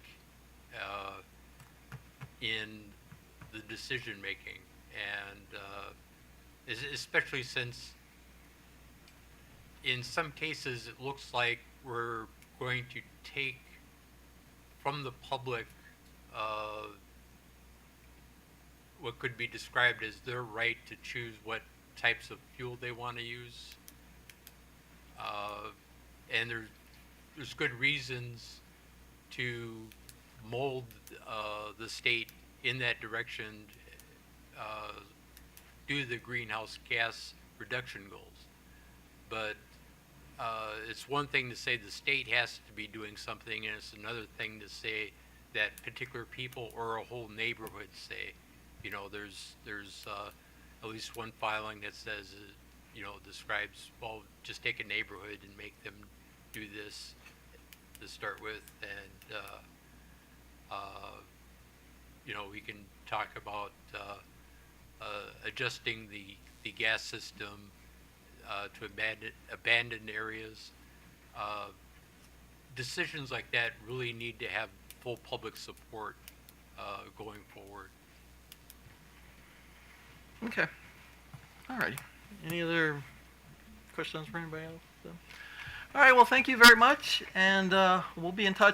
in the decision making. And especially since in some cases it looks like we're going to take from the public what could be described as their right to choose what types of fuel they want to use. And there's good reasons to mold the state in that direction due to the greenhouse gas reduction goals. But it's one thing to say the state has to be doing something, and it's another thing to say that particular people or a whole neighborhood say. You know, there's at least one filing that says, describes, well, just take a neighborhood and make them do this to start with, and we can talk about adjusting the gas system to abandoned areas. Decisions like that really need to have full public support going forward. Okay. All righty. Any other questions for anybody else? All right. Well, thank you very much, and we'll be in touch